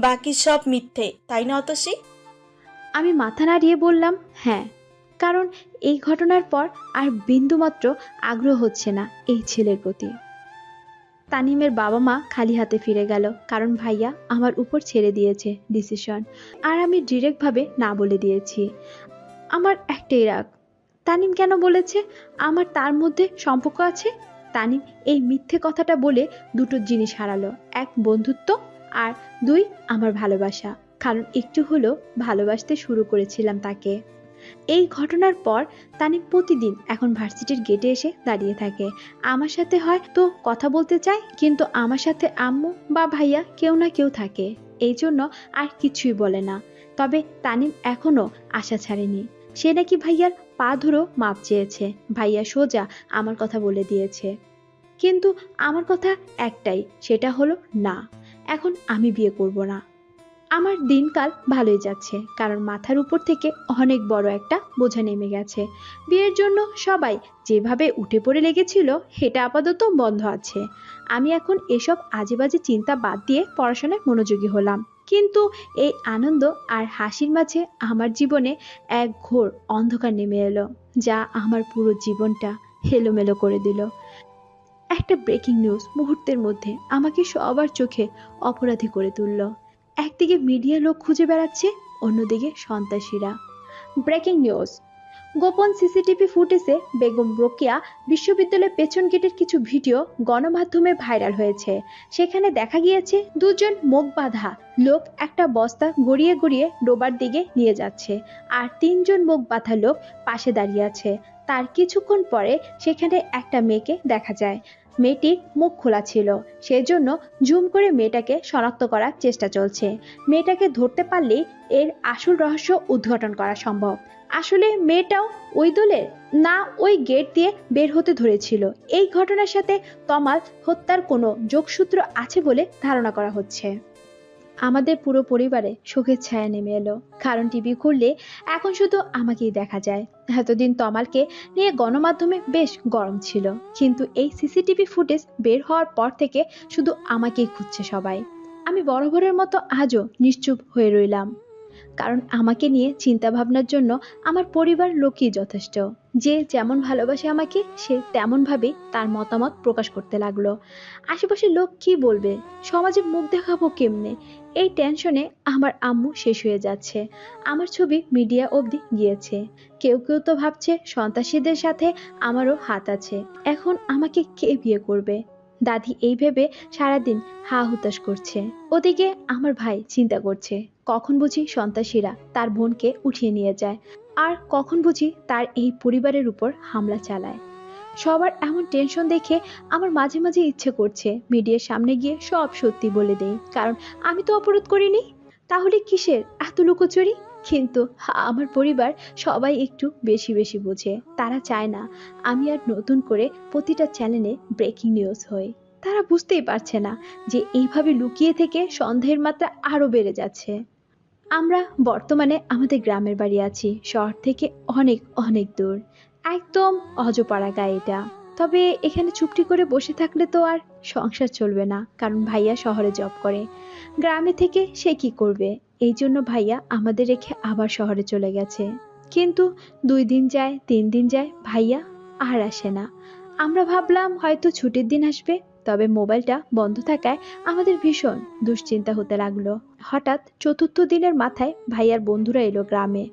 বাকি সব মিথ্যে, তাই না অতসী? আমি মাথা নাড়িয়ে বললাম, হ্যাঁ, কারণ এই ঘটনার পর আর বিন্দুমাত্র আগ্রহ হচ্ছে না এই ছেলের প্রতি। তানিমের বাবা মা খালি হাতে ফিরে গেল, কারণ ভাইয়া আমার উপর ছেড়ে দিয়েছে ডিসিশন, আর আমি ডিরেক্টভাবে না বলে দিয়েছি। আমার একটাই রাগ, তানিম কেন বলেছে আমার তার মধ্যে সম্পর্ক আছে। তানিম এই মিথ্যে কথাটা বলে দুটো জিনিস হারালো, এক বন্ধুত্ব আর দুই আমার ভালোবাসা, কারণ একটু হলেও ভালোবাসতে শুরু করেছিলাম তাকে। এই ঘটনার পর তানিম প্রতিদিন এখন ভার্সিটির গেটে এসে দাঁড়িয়ে থাকে। আমার সাথে হয় তো কথা বলতে চায়, কিন্তু আমার সাথে আম্মু বা ভাইয়া কেউ না কেউ থাকে, এই জন্য আর কিছুই বলে না। তবে তানিম এখনো আশা ছাড়েনি। সে নাকি ভাইয়ার পা ধরো মাপ চেয়েছে। ভাইয়া সোজা আমার কথা বলে দিয়েছে, কিন্তু আমার কথা একটাই, সেটা হলো না, এখন আমি বিয়ে করব না। আমার দিনকাল ভালোই যাচ্ছে, কারণ মাথার উপর থেকে অনেক বড় একটা বোঝা নেমে গেছে। বিয়ের জন্য সবাই যেভাবে উঠে পড়ে লেগেছিল সেটা আপাতত বন্ধ আছে। আমি এখন এসব আজেবাজে চিন্তা বাদ দিয়ে পড়াশোনায় মনোযোগী হলাম। কিন্তু এই আনন্দ আর হাসির মাঝে আমার জীবনে এক ঘোর অন্ধকার নেমে এলো, যা আমার পুরো জীবনটা এলোমেলো করে দিল। একটা ব্রেকিং নিউজ মুহূর্তের মধ্যে আমাকে সবার চোখে অপরাধী করে তুলল। একদিকে মিডিয়া লোক খুঁজে বেড়াচ্ছে, অন্যদিকে সন্ত্রাসীরা। ব্রেকিং নিউজ, গোপন সিসিটিভি ফুটেজে বেগম রোকেয়া বিশ্ববিদ্যালয়ের পেছন গেটের কিছু ভিডিও গণমাধ্যমে ভাইরাল হয়েছে। সেখানে দেখা গিয়েছে দুজন মুখ বাঁধা লোক একটা বস্তা গড়িয়ে গড়িয়ে ডোবার দিকে নিয়ে যাচ্ছে, আর তিনজন মুখ বাঁধা লোক পাশে দাঁড়িয়ে আছে। তার কিছুক্ষণ পরে সেখানে একটা মেয়েকে দেখা যায়। মেয়েটির মুখ খোলা ছিল, সেজন্য জুম করে মেয়েটাকে শনাক্ত করার চেষ্টা চলছে। মেয়েটাকে ধরতে পারলেই এর আসল রহস্য উদ্ঘাটন করা সম্ভব। আসলে মেয়েটাও ওই দলের, না ওই গেট দিয়ে বের হতে ধরেছিল। এই ঘটনার সাথে তমাল হত্যার কোনো যোগসূত্র আছে বলে ধারণা করা হচ্ছে। আমাদের পুরো পরিবারে শোকের ছায়া নেমে এলো, কারণ টিভি খুললে এখন শুধু আমাকেই দেখা যায়। এতদিন তমালকে নিয়ে গণমাধ্যমে বেশ গরম ছিল, কিন্তু এই সিসিটিভি ফুটেজ বের হওয়ার পর থেকে শুধু আমাকেই খুঁজছে সবাই। আমি বরাবরের মতো আজও নিশ্চুপ হয়ে রইলাম, কারণ আমাকে নিয়ে চিন্তা ভাবনার জন্য আমার পরিবার লোকই যথেষ্ট। যে যেমন ভালোবাসে আমাকে, সে তেমনভাবেই তার মতামত প্রকাশ করতে লাগলো। আশেপাশের লোক কি বলবে, সমাজে মুখ দেখাবো কেমনে, এই টেনশনে আমার আম্মু শেষ হয়ে যাচ্ছে। আমার ছবি মিডিয়া অবধি গিয়েছে। কেউ কেউ তো ভাবছে সন্ত্রাসীদের সাথে আমারও হাত আছে। এখন আমাকে কে বিয়ে করবে? দাদি এই ভেবে সারাদিন হা হুতাশ করছে। ওদিকে আমার ভাই চিন্তা করছে, কখন বুঝি সন্ত্রাসীরা তার বোনকে উঠিয়ে নিয়ে যায়, আর কখন বুঝি তার এই পরিবারের উপর হামলা চালায়। সবার এমন টেনশন দেখে আমার মাঝে মাঝে ইচ্ছে করছে মিডিয়ার সামনে গিয়ে সব সত্যি বলে দেই, কারণ আমি তো অপরাধ করিনি। তাহলে কিসের এত লুকোচুরি? কিন্তু আমার পরিবার সবাই একটু বেশি বেশি বোঝে। তারা চায় না আমি আর নতুন করে প্রতিটা চ্যানেলে ব্রেকিং নিউজ হই। তারা বুঝতেই পারছে না যে এইভাবে লুকিয়ে থেকে সন্দেহের মাত্রা আরো বেড়ে যাচ্ছে। আমরা বর্তমানে আমাদের গ্রামের বাড়ি আছি, শহর থেকে অনেক অনেক দূর, একদম অজপাড়া গায়ে এটা। তবে এখানে চুপটি করে বসে থাকলে তো আর সংসার চলবে না, কারণ ভাইয়া শহরে জব করে। গ্রামে থেকে সে কি করবে? এই জন্য ভাইয়া আমাদের রেখে আবার শহরে চলে গেছে। কিন্তু 2 দিন যায় 3 দিন যায়, ভাইয়া আর আসে না। আমরা ভাবলাম হয়তো ছুটির দিন আসবে, তবে মোবাইলটা বন্ধ থাকায় আমাদের ভীষণ দুশ্চিন্তা হতে লাগলো। হঠাৎ 4র্থ দিনের মাথায় ভাইয়ার বন্ধুরা এলো গ্রামে।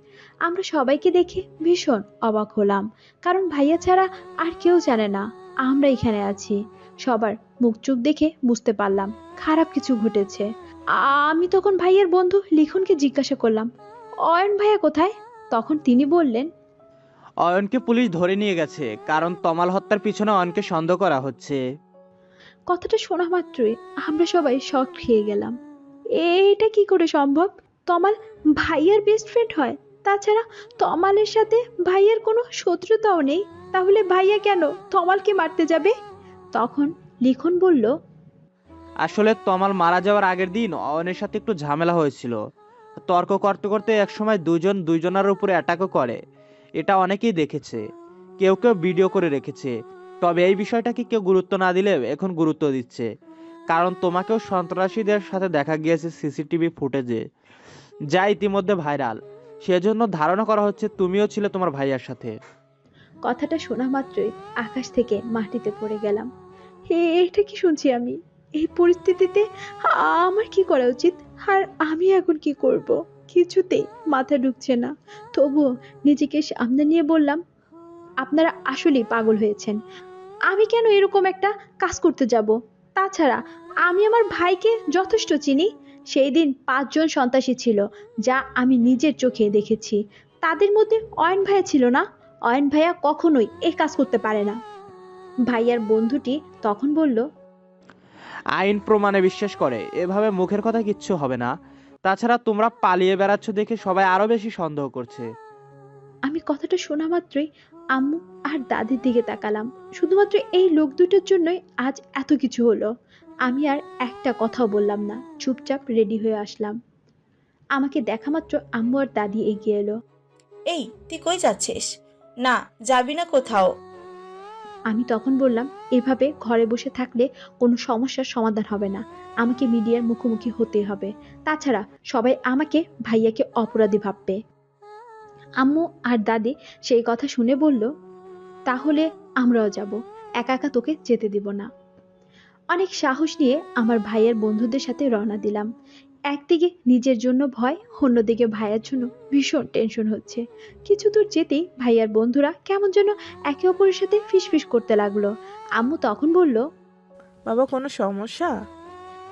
আমরা সবাইকে দেখে ভীষণ অবাক হলাম, কারণ ভাইয়া ছাড়া আর কেউ জানে না আমরা এখানে আছি। সবার মুখ চোখ দেখে বুঝতে পারলাম খারাপ কিছু ঘটেছে। আমি তখন ভাইয়ার বন্ধু লিখনকে জিজ্ঞাসা করলাম, অয়ন ভাইয়া কোথায়? তখন তিনি বললেন, অয়নকে পুলিশ ধরে নিয়ে গেছে, কারণ তমাল হত্যার পিছনে অয়নকে সন্দেহ করা হচ্ছে। কথাটা শোনা মাত্রই আমরা সবাই শক খেয়ে গেলাম। এটা কি করে সম্ভব? তমাল ভাইয়ার বেস্ট ফ্রেন্ড হয়, তাছাড়া তমালের সাথে ভাইয়ার কোনো শত্রুতাও নেই, তাহলে ভাইয়া কেন তমালকে মারতে যাবে? তখন লিখন বলল, আসলে তমাল মারা যাওয়ার আগের দিন অয়নের সাথে একটু ঝামেলা হয়েছিল। তর্ক করতে করতে একসময় দুজন দুইজনের উপরে অ্যাটাকও করে। এটা অনেকেই দেখেছে, কেউ কেউ ভিডিও করে রেখেছে। তবে এই বিষয়টাকে কেউ গুরুত্ব না দিলে এখন গুরুত্ব দিচ্ছে, কারণ তোমাকেও সন্ত্রাসীদের সাথে দেখা গিয়েছে সিসিটিভি ফুটেজে, যা ইতিমধ্যে ভাইরাল। সেজন্য ধারণা করা হচ্ছে তুমিও ছিলে তোমার ভাইয়ার সাথে। কথাটা শোনা মাত্রই আকাশ থেকে মাটিতে পড়ে গেলাম। এটা কি শুনছি আমি? এই পরিস্থিতিতে আমার কি করা উচিত, আর আমি এখন কি করব? কিছুতেই মাথা ঢুকছে না। তবুও নিজেকে সামনে নিয়ে বললাম, আপনারা আসলেই পাগল হয়েছেন। আমি কেন এরকম একটা কাজ করতে যাব? তাছাড়া আমি আমার ভাইকে যথেষ্ট চিনি। সেই দিন 5 জন সন্ত্রাসী ছিল, যা আমি নিজের চোখে দেখেছি। তাদের মধ্যে অয়ন ভাইয়া ছিল না। অয়ন ভাইয়া কখনোই এই কাজ করতে পারে না। ভাইয়ার বন্ধুটি তখন বলল, আইন প্রমাণে বিশ্বাস করে, এভাবে মুখের কথা কিচ্ছু হবে না। তাছাড়া তোমরা পালিয়ে বেড়াচ্ছ দেখে সবাই আরো বেশি সন্দেহ করছে। আমি কথাটা শোনা মাত্রই আম্মু আর দাদির দিকে তাকালাম। শুধুমাত্র এই লোক দুটোর জন্যই আজ এত কিছু হলো। আমি আর একটা কথাও বললাম না, চুপচাপ রেডি হয়ে আসলাম। আমাকে দেখা মাত্র আম্মু আর দাদি এগিয়ে এলো। এই তুই কই যাচ্ছিস? না, যাবি না কোথাও। আমি তখন বললাম, এভাবে ঘরে বসে থাকলে কোনো সমস্যার সমাধান হবে না, আমাকে মিডিয়ার মুখোমুখি হতে হবে। তাছাড়া সবাই আমাকে ভাইয়াকে অপরাধী ভাববে। আম্মু আর দাদি সেই কথা শুনে বলল, তাহলে আমরাও যাব, একা একা তোকে যেতে দিব না। অনেক সাহস নিয়ে আমার ভাইয়ের বন্ধুদের সাথে রওনা দিলাম। একদিকে নিজের জন্য ভয়, অন্যদিকে ভাইয়ার জন্য ভীষণ টেনশন হচ্ছে। কিছু দূর যেতেই ভাইয়ার বন্ধুরা কেমন যেন একে অপরের সাথে ফিসফিস করতে লাগলো। আম্মু তখন বলল, বাবা কোনো সমস্যা?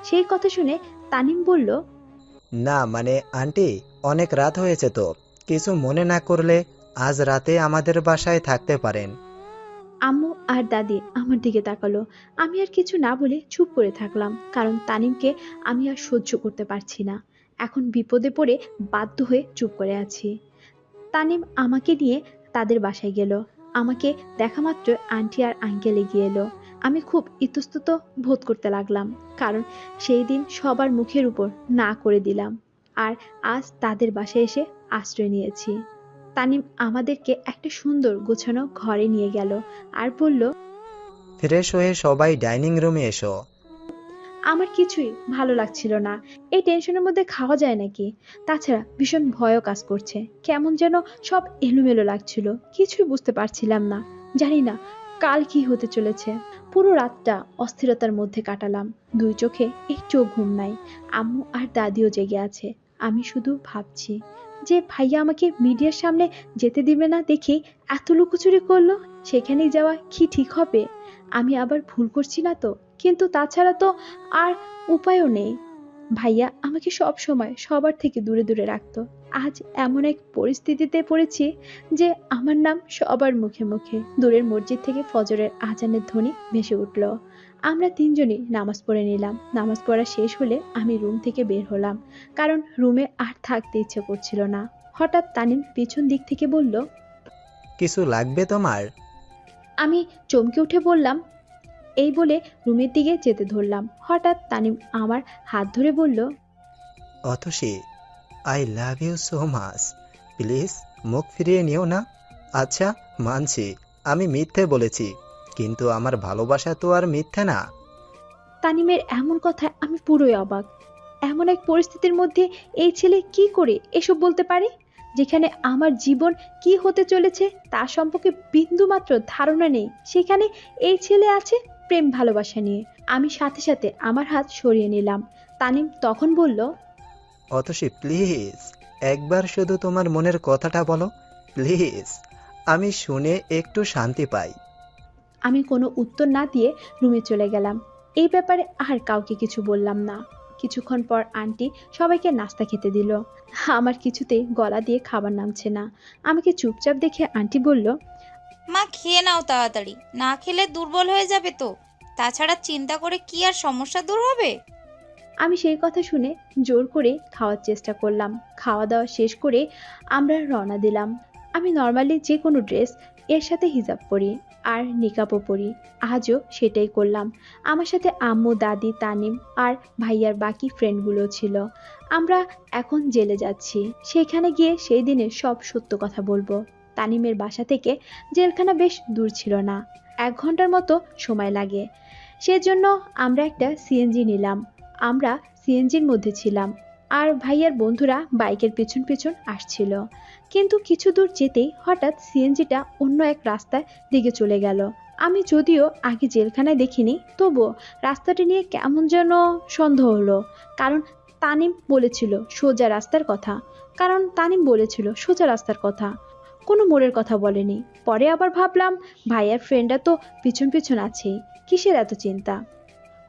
সেই কথা শুনে তানিম বলল, না মানে আন্টি, অনেক রাত হয়েছে তো, কিছু মনে না করলে আজ রাতে আমাদের বাসায় থাকতে পারেন। আম্মু আর দাদি আমার দিকে তাকালো। আমি আর কিছু না বলে চুপ করে থাকলাম, কারণ তানিমকে আমি আর সহ্য করতে পারছি না। এখন বিপদে পড়ে বাধ্য হয়ে চুপ করে আছি। তানিম আমাকে নিয়ে তাদের বাসায় গেল। আমাকে দেখা মাত্র আন্টি আর আঙ্কেল এগিয়ে এলো। আমি খুব ইতস্তত বোধ করতে লাগলাম, কারণ সেই দিন সবার মুখের উপর না করে দিলাম, আর আজ তাদের বাসায় এসে আশ্রয় নিয়েছি। তানিম আমাদেরকে একটা সুন্দর গোছানো ঘরে নিয়ে গেল আর বলল, ফ্রেশ হয়ে সবাই ডাইনিং রুমে এসো। আমার কিছুই ভালো লাগছিল না। এই টেনশনের মধ্যে খাওয়া যায় নাকি? তাছাড়া ভীষণ ভয়ও কাজ করছে, কেমন যেন সব এলোমেলো লাগছিল, কিছুই বুঝতে পারছিলাম না। জানি না কাল কি হতে চলেছে। পুরো রাতটা অস্থিরতার মধ্যে কাটালাম। 2 চোখে একটুও ঘুম নাই। আম্মু আর দাদিও জেগে আছে। আমি শুধু ভাবছি যে ভাইয়া আমাকে মিডিয়ার সামনে যেতে দিবে না দেখে এত লুকোচুরি করলো, সেখানেই যাওয়া কি ঠিক হবে? আমি আবার ভুল করছি না তো? কিন্তু তাছাড়া তো আর উপায়ও নেই। ভাইয়া আমাকে সব সময় সবার থেকে দূরে দূরে রাখতো। আজ এমন এক পরিস্থিতিতে পড়েছি যে আমার নাম সবার মুখে মুখে। দূরের মসজিদ থেকে ফজরের আজানের ধ্বনি ভেসে উঠল। আমরা তিনজনই নামাজ পড়ে নিলাম। নামাজ পড়া শেষ হলে আমি রুম থেকে বের হলাম, কারণ রুমে আর থাকতে ইচ্ছে করছিল না। হঠাৎ তানিম পিছন দিক থেকে বলল, কিছু লাগবে তোমার? আমি চমকে উঠে বললাম, এই বলে রুমের দিকে যেতে ধরলাম। হঠাৎ তানিম আমার হাত ধরে বলল, Atasi, I love you so much. Please মুখ ফিরিয়ে নিও না। আচ্ছা মানছি আমি মিথ্যে বলেছি, কিন্তু আমার ভালোবাসা তো আর মিথ্যে না। তানিমের এমন কথায় আমি পুরোই অবাক। এমন এক পরিস্থিতির মধ্যে এই ছেলে কি করে এসব বলতে পারে, যেখানে আমার জীবন কি হতে চলেছে তার সম্পর্কে বিন্দুমাত্র ধারণা নেই, সেখানে এই ছেলে আছে প্রেম ভালোবাসা নিয়ে। আমি সাথে সাথে আমার হাত সরিয়ে নিলাম। তানিম তখন বলল, অতসী প্লিজ একবার শুধু তোমার মনের কথাটা বলো প্লিজ, আমি শুনে একটু শান্তি পাই। আমি কোনো উত্তর না দিয়ে রুমে চলে গেলাম। এই ব্যাপারে আর কাউকে কিছু বললাম না। কিছুক্ষণ পর আন্টি সবাইকে নাস্তা খেতে দিল। আমার কিছুতেই গলা দিয়ে খাবার নামছে না। আমাকে চুপচাপ দেখে আন্টি বলল, মা খেয়ে নাও তাড়াতাড়ি, না খেলে দুর্বল হয়ে যাবে তো। তাছাড়া চিন্তা করে কি আর সমস্যা দূর হবে? আমি সেই কথা শুনে জোর করে খাওয়ার চেষ্টা করলাম। খাওয়া দাওয়া শেষ করে আমরা রওনা দিলাম। আমি নর্মালি যে কোনো ড্রেস এর সাথে হিজাব পরি আর নিকাবও পরি। আজও সেটাই করলাম। আমার সাথে আম্মু, দাদি, তানিম আর ভাইয়ার বাকি ফ্রেন্ডগুলো ছিল। আমরা এখন জেলে যাচ্ছি। সেখানে গিয়ে সেই দিনের সব সত্য কথা বলবো। তানিমের বাসা থেকে জেলখানা বেশ দূর ছিল না, 1 ঘন্টার মতো সময় লাগে। সেজন্য আমরা একটা সিএনজি নিলাম। আমরা সিএনজির মধ্যে ছিলাম আর ভাইয়ার বন্ধুরা বাইকের পিছন পিছন আসছিল। কিন্তু কিছু দূর যেতেই হঠাৎ সিএনজিটা অন্য এক রাস্তার দিকে চলে গেল। আমি যদিও আগে জেলখানায় দেখিনি, তবুও রাস্তাটি নিয়ে কেমন যেন সন্দেহ হলো। কারণ তানিম বলেছিল সোজা রাস্তার কথা, কোনো মোড়ের কথা বলেনি। পরে আবার ভাবলাম ভাইয়ার ফ্রেন্ডরা তো পিছন পিছন আছেই, কিসের এত চিন্তা।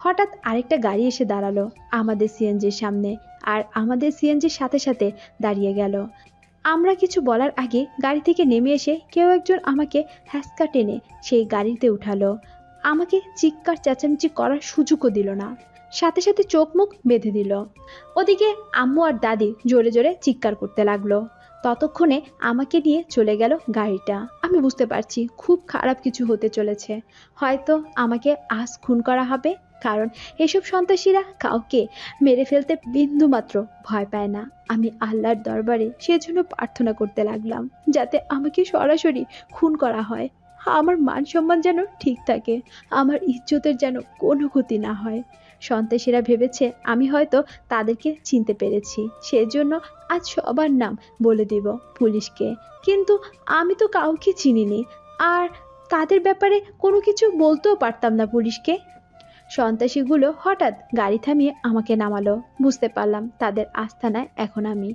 হঠাৎ আরেকটা গাড়ি এসে দাঁড়ালো আমাদের সিএনজির সামনে, আর আমাদের সিএনজির সাথে সাথে দাঁড়িয়ে গেল। আমরা কিছু বলার আগে গাড়ি থেকে নেমে এসে কেউ একজন আমাকে হ্যাঁচকা টেনে সেই গাড়িতে উঠালো। আমাকে চিৎকার চেঁচামেচি করার সুযোগও দিল না, সাথে সাথে চোখ মুখ বেঁধে দিল। ওদিকে আম্মু আর দাদি জোরে জোরে চিৎকার করতে লাগলো। ততক্ষণে আমাকে নিয়ে চলে গেল গাড়িটা। আমি বুঝতে পারছি খুব খারাপ কিছু হতে চলেছে। হয়তো আমাকে আজ খুন করা হবে, কারণ এসব সন্ত্রাসীরা কাউকে মেরে ফেলতে বিন্দুমাত্র ভয় পায় না। আমি আল্লাহর দরবারে সেজন্য প্রার্থনা করতে লাগলাম যাতে আমাকে সরাসরি খুন করা হয়। আমার মান সম্মান যেন ঠিক থাকে, আমার ইজ্জতের যেন কোনো ক্ষতি না হয়। সন্ত্রাসীরা ভেবেছে আমি হয়তো তাদেরকে চিনতে পেরেছি, সেজন্য আজ সবার নাম বলে দিব পুলিশকে। কিন্তু আমি তো কাউকে চিনিনি, আর তাদের ব্যাপারে কোনো কিছু বলতেও পারতাম না পুলিশকে। সন্ত্রাসীগুলো হঠাৎ গাড়ি থামিয়ে আমাকে নামালো। বুঝতে পারলাম তাদের আস্তানায় এখন আমি।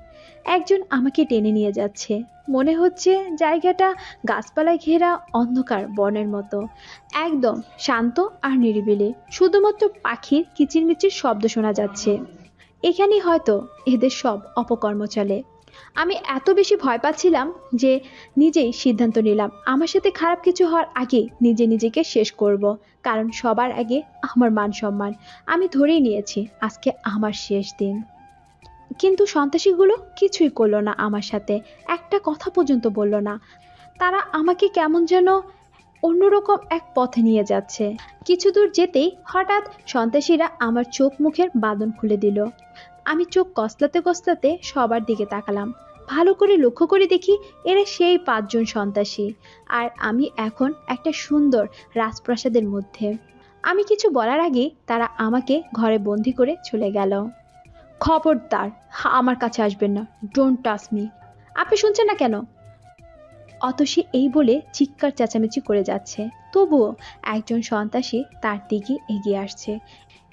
একজন আমাকে টেনে নিয়ে যাচ্ছে। মনে হচ্ছে জায়গাটা গাছপালায় ঘেরা অন্ধকার বনের মতো, একদম শান্ত আর নিরিবিলি। শুধুমাত্র পাখির কিচিরমিচির শব্দ শোনা যাচ্ছে। এখানেই হয়তো এদের সব অপকর্ম চলে। আমি এত বেশি ভয় পাচ্ছিলাম যে নিজেই সিদ্ধান্ত নিলাম আমার সাথে খারাপ কিছু হওয়ার আগে নিজেকে শেষ করব। কারণ সবার আগে আমার মান সম্মান। আমি ধরেই নিয়েছি আজকে আমার শেষ দিন। কিন্তু সন্ত্রাসীগুলো কিছুই করলো না আমার সাথে, একটা কথা পর্যন্ত বলল না। তারা আমাকে কেমন যেন অন্যরকম এক পথে নিয়ে যাচ্ছে। কিছু দূর যেতেই হঠাৎ সন্ত্রাসীরা আমার চোখ মুখের বাঁধন খুলে দিল। আমি চোখ কসলাতে কসলাতে সবার দিকে তাকালাম। ভালো করে লক্ষ্য করে দেখি এরা সেই 5 জন সন্ত্রাসী, আর আমি এখন একটা সুন্দর রাজপ্রাসাদের মধ্যে। আমি কিছু বলার আগে তারা আমাকে ঘরে বন্দি করে চলে গেল। খবরদার আমার কাছে আসবেন না, ডোন্ট টাচ মি। আপনি শুনছেন না কেন? অতসী এই বলে চিৎকার চেঁচামেচি করে যাচ্ছে, তবুও একজন সন্ত্রাসী তার দিকে এগিয়ে আসছে।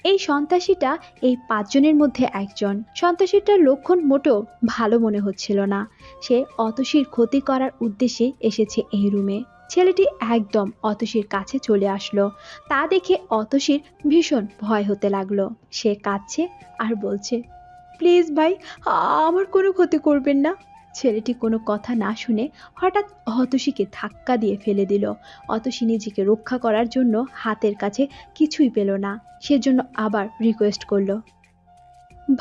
এই সন্ত্রাসীটা এই 5 জনের মধ্যে একজন। সন্ত্রাসীটার লক্ষণ মোটেও ভালো মনে হচ্ছিল না। সে অতসীর ক্ষতি করার উদ্দেশ্যে এসেছে এই রুমে। ছেলেটি একদম অতসীর কাছে চলে আসলো। তা দেখে অতসীর ভীষণ ভয় হতে লাগলো। সে কাঁদছে আর বলছে, প্লিজ ভাই, আমার কোনো ক্ষতি করবেন না। ছেলেটি কোনো কথা না শুনে হঠাৎ অতসীকে ধাক্কা দিয়ে ফেলে দিল। অতসী নিজেকে রক্ষা করার জন্য হাতের কাছে কিছুই পেল না। সেজন্য আবার রিকোয়েস্ট করলো,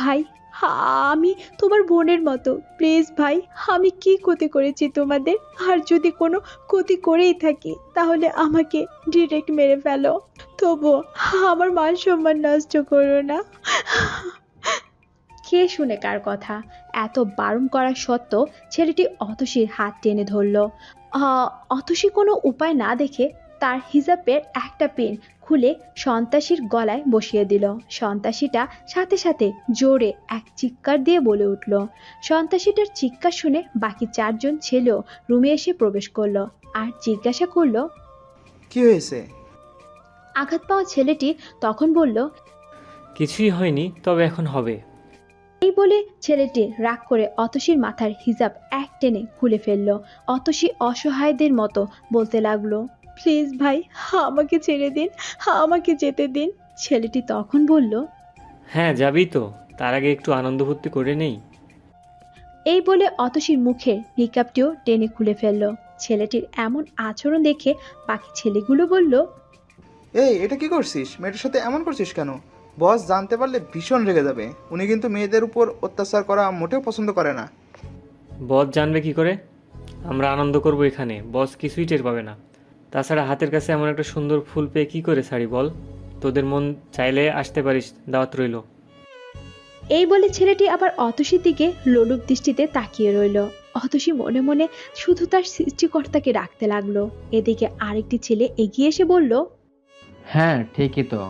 ভাই, আমি তোমার বোনের মতো, প্লিজ ভাই, আমি কি ক্ষতি করেছি তোমাদের? আর যদি কোনো ক্ষতি করেই থাকি তাহলে আমাকে ডিরেক্ট মেরে ফেলো, তবুও আমার মান সম্মান নষ্ট করো না। কে শুনে কার কথা? এত বারণ করা সত্ত্বেও ছেলেটি অতসীর হাত টেনে ধরল। অতসী কোনো উপায় না দেখে তার হিজাবের একটা পেন খুলে সন্ত্রাসীর গলায় বসিয়ে দিল। সন্ত্রাসীটা সাথে সাথে জোরে এক চিৎকার দিয়ে বলে উঠল। সন্ত্রাসীটার চিৎকার শুনে বাকি 4 জন ছেলেও রুমে এসে প্রবেশ করলো আর জিজ্ঞাসা করলো, কি হয়েছে? আঘাত পাওয়া ছেলেটি তখন বলল, কিছুই হয়নি, তবে এখন হবে। এই বলে ছেলেটি রাগ করে অতসীর মাথার হিজাব এক টেনে খুলে ফেলল। অতসী অসহায়দের মতো বলতে লাগলো, প্লিজ ভাই, আমাকে ছেড়ে দিন, আমাকে যেতে দিন। ছেলেটি তখন বলল, হ্যাঁ যাবি তো, তার আগে একটু আনন্দ ফুর্তি করে নেই। এই বলে অতসীর মুখের নিকাবটিও টেনে খুলে ফেলল। ছেলেটির এমন আচরণ দেখে বাকি ছেলেগুলো বলল, এই, এটা কি করছিস? মেয়েটার সাথে এমন করছিস কেন? বস জানতে পারলে ভীষণ রেগে যাবে। উনি কিন্তু মেয়েদের উপর অত্যাচার করা মোটেও পছন্দ করে না। বস জানবে কি করে? আমরা আনন্দ করব এখানে, বস কিছুই টের পাবে না। তাছাড়া হাতের কাছে এমন একটা সুন্দর ফুল পেয়ে কি করে ছাড়ি বল? তোদের মন চাইলে আসতে পারিস, দাওয়াত রইল। এই বলে ছেলেটি আবার অতসীর দিকে লোলুপ দৃষ্টিতে তাকিয়ে রইল। অতসী মনে মনে শুধু তার সৃষ্টিকর্তাকে ডাকতে লাগলো। এদিকে আরেকটি ছেলে এগিয়ে এসে বলল, হ্যাঁ ঠিকই তো,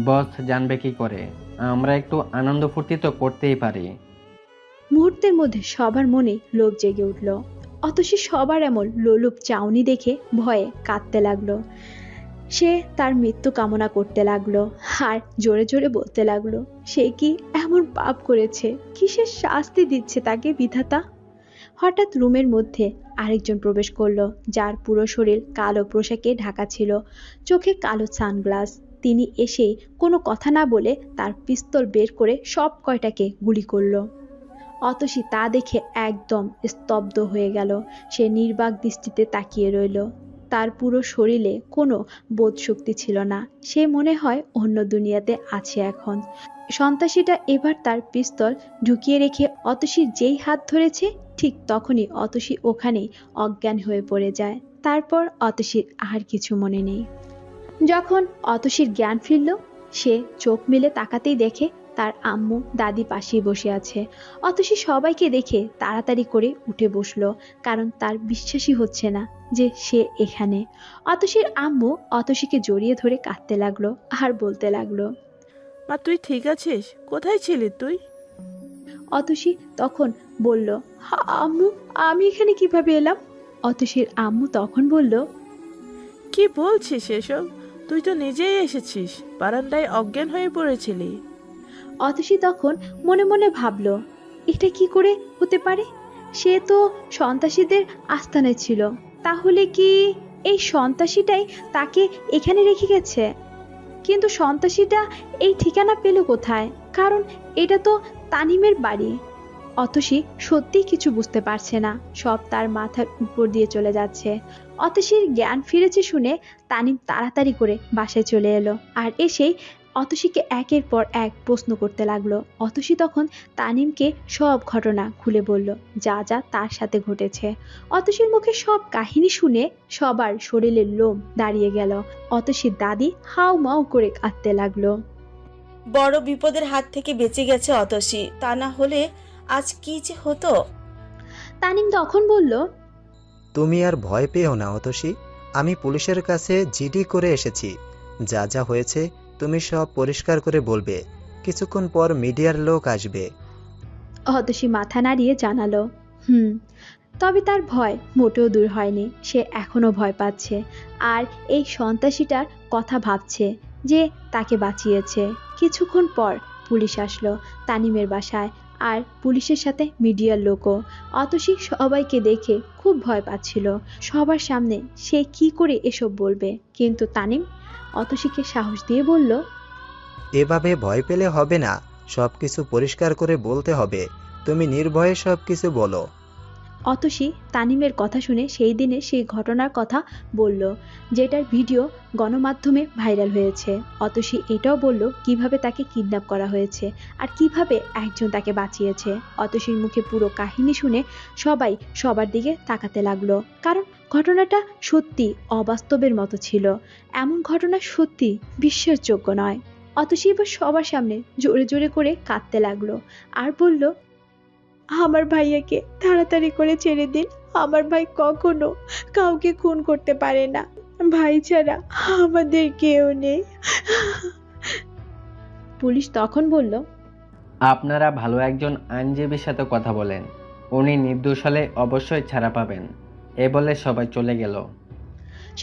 বস জানবে কি করে? আমরা একটু আনন্দ ফুর্তি তো করতেই পারি। মুহূর্তের মধ্যে সবার মনে লোভ জেগে উঠল। অতসী সবার এমন লোলুপ চাউনি দেখে ভয়ে কাঁদতে লাগলো। সে তার মৃত্যু কামনা করতে লাগলো আর জোরে জোরে বলতে লাগলো, সে কি এমন পাপ করেছে? কিসের শাস্তি দিচ্ছে তাকে বিধাতা? হঠাৎ রুমের মধ্যে আরেকজন প্রবেশ করলো, যার পুরো শরীর কালো পোশাকে ঢাকা ছিল, চোখে কালো সানগ্লাস। তিনি এসে কোনো কথা না বলে তার পিস্তল বের করে সব কয়টাকে গুলি করলো। অতসী তা দেখে একদম স্তব্ধ হয়ে গেল। সে নির্বাক দৃষ্টিতে তাকিয়ে রইল। তার পুরো শরীরে কোনো বোধশক্তি ছিল না। সে মনে হয় অন্য দুনিয়াতে আছে এখন। সন্ত্রাসীটা এবার তার পিস্তল ঢুকিয়ে রেখে অতসীর যেই হাত ধরেছে, ঠিক তখনই অতসী ওখানেই অজ্ঞান হয়ে পড়ে যায়। তারপর অতসীর আর কিছু মনে নেই। যখন অতসীর জ্ঞান ফিরল, সে চোখ মেলে তাকাতেই দেখে তার আম্মু দাদি পাশেই বসে আছে। অতসী সবাইকে দেখে তাড়াতাড়ি করে উঠে বসলো, কারণ তার বিশ্বাসই হচ্ছে না যে সে এখানে। অতসীর আম্মু অতসীকে জড়িয়ে ধরে কাঁদতে লাগলো আর বলতে লাগলো, মা তুই ঠিক আছিস? কোথায় ছিলি তুই? অতসী তখন বলল, আম্মু, আমি এখানে কিভাবে এলাম? অতসীর আম্মু তখন বলল, কি বলছিস এসব? তুই তো নিজেই এসেছিস, বারান্দায় অজ্ঞান হয়ে পড়েছিলি। অতসী তখন মনে মনে ভাবল, এটা কি করে হতে পারে? সে তো সন্ত্রাসীদের আস্তানায় ছিল, তাহলে কি এই সন্ত্রাসীটাই তাকে এখানে রেখে গেছে? কিন্তু সন্ত্রাসীটা এই ঠিকানা পেল কোথায়? কারণ এটা তো তানিমের বাড়ি। অতসী সত্যিই কিছু বুঝতে পারছে না, সব তার মাথার উপর দিয়ে চলে যাচ্ছে। অতসীর জ্ঞান ফিরেছে শুনে তানিম তাড়াতাড়ি করে বাসায় চলে এলো আর এসেই অতসীকে একের পর এক প্রশ্ন করতে লাগলো। অতসী তখন তানিমকে সব ঘটনা খুলে বলল, যা যা তার সাথে ঘটেছে। অতসীর মুখে সব কাহিনী শুনে সবার শরীরের লোম দাঁড়িয়ে গেল। অতসীর দাদি হাউ মাউ করে কাঁদতে লাগলো। বড় বিপদের হাত থেকে বেঁচে গেছে অতসী, তা না হলে আজ কি যে হতো। তানিম তখন বলল, তুমি আর ভয় পেও না অতসী, আমি পুলিশের কাছে জিডি করে এসেছি। যা যা হয়েছে তুমি সব পরিষ্কার করে বলবে, কিছুক্ষণ পর মিডিয়ার লোক আসবে। অতসী মাথা নাড়িয়ে জানালো, তবে তার ভয় মোটেও দূর হয়নি। সে এখনো ভয় পাচ্ছে আর এই সন্ত্রাসীটার কথা ভাবছে যে তাকে বাঁচিয়েছে। কিছুক্ষণ পর পুলিশ আসলো তানিমের বাসায় আর পুলিশের সাথে মিডিয়ার লোকও। অতসী সবাইকে দেখে খুব ভয় পাচ্ছিল। সবার সামনে সে কি করে এসব বলবে, কিন্তু তানিম অতসীকে সাহস দিয়ে বলল, এভাবে ভয় পেলে হবে না, সব কিছু পরিষ্কার করে বলতে হবে। তুমি নির্ভয়ে সব কিছু বলো। অতসী তানিমের কথা শুনে সেই দিনে সেই ঘটনার কথা বলল, যেটার ভিডিও গণমাধ্যমে ভাইরাল হয়েছে। অতসী এটাও বলল কিভাবে তাকে কিডন্যাপ করা হয়েছে আর কিভাবে একজন তাকে বাঁচিয়েছে। অতসীর মুখে পুরো কাহিনী শুনে সবাই সবার দিকে তাকাতে লাগলো, কারণ ঘটনাটা সত্যি অবাস্তবের মতো ছিল। এমন ঘটনা সত্যি বিশ্বাসযোগ্য নয়। অতসী এবার সবার সামনে জোরে জোরে করে কাঁদতে লাগলো আর বলল, আমার ভাইয়াকে তাড়াতাড়ি করে ছেড়ে দিন। আমার ভাই কখনো কাউকে খুন করতে পারে না। ভাই ছাড়া আমাদের কেউ নেই। পুলিশ তখন বলল, আপনারা ভালো একজন আইনজীবীর সাথে কথা বলেন, উনি নির্দোষ হলে অবশ্যই ছাড়া পাবেন। এ বলে সবাই চলে গেল।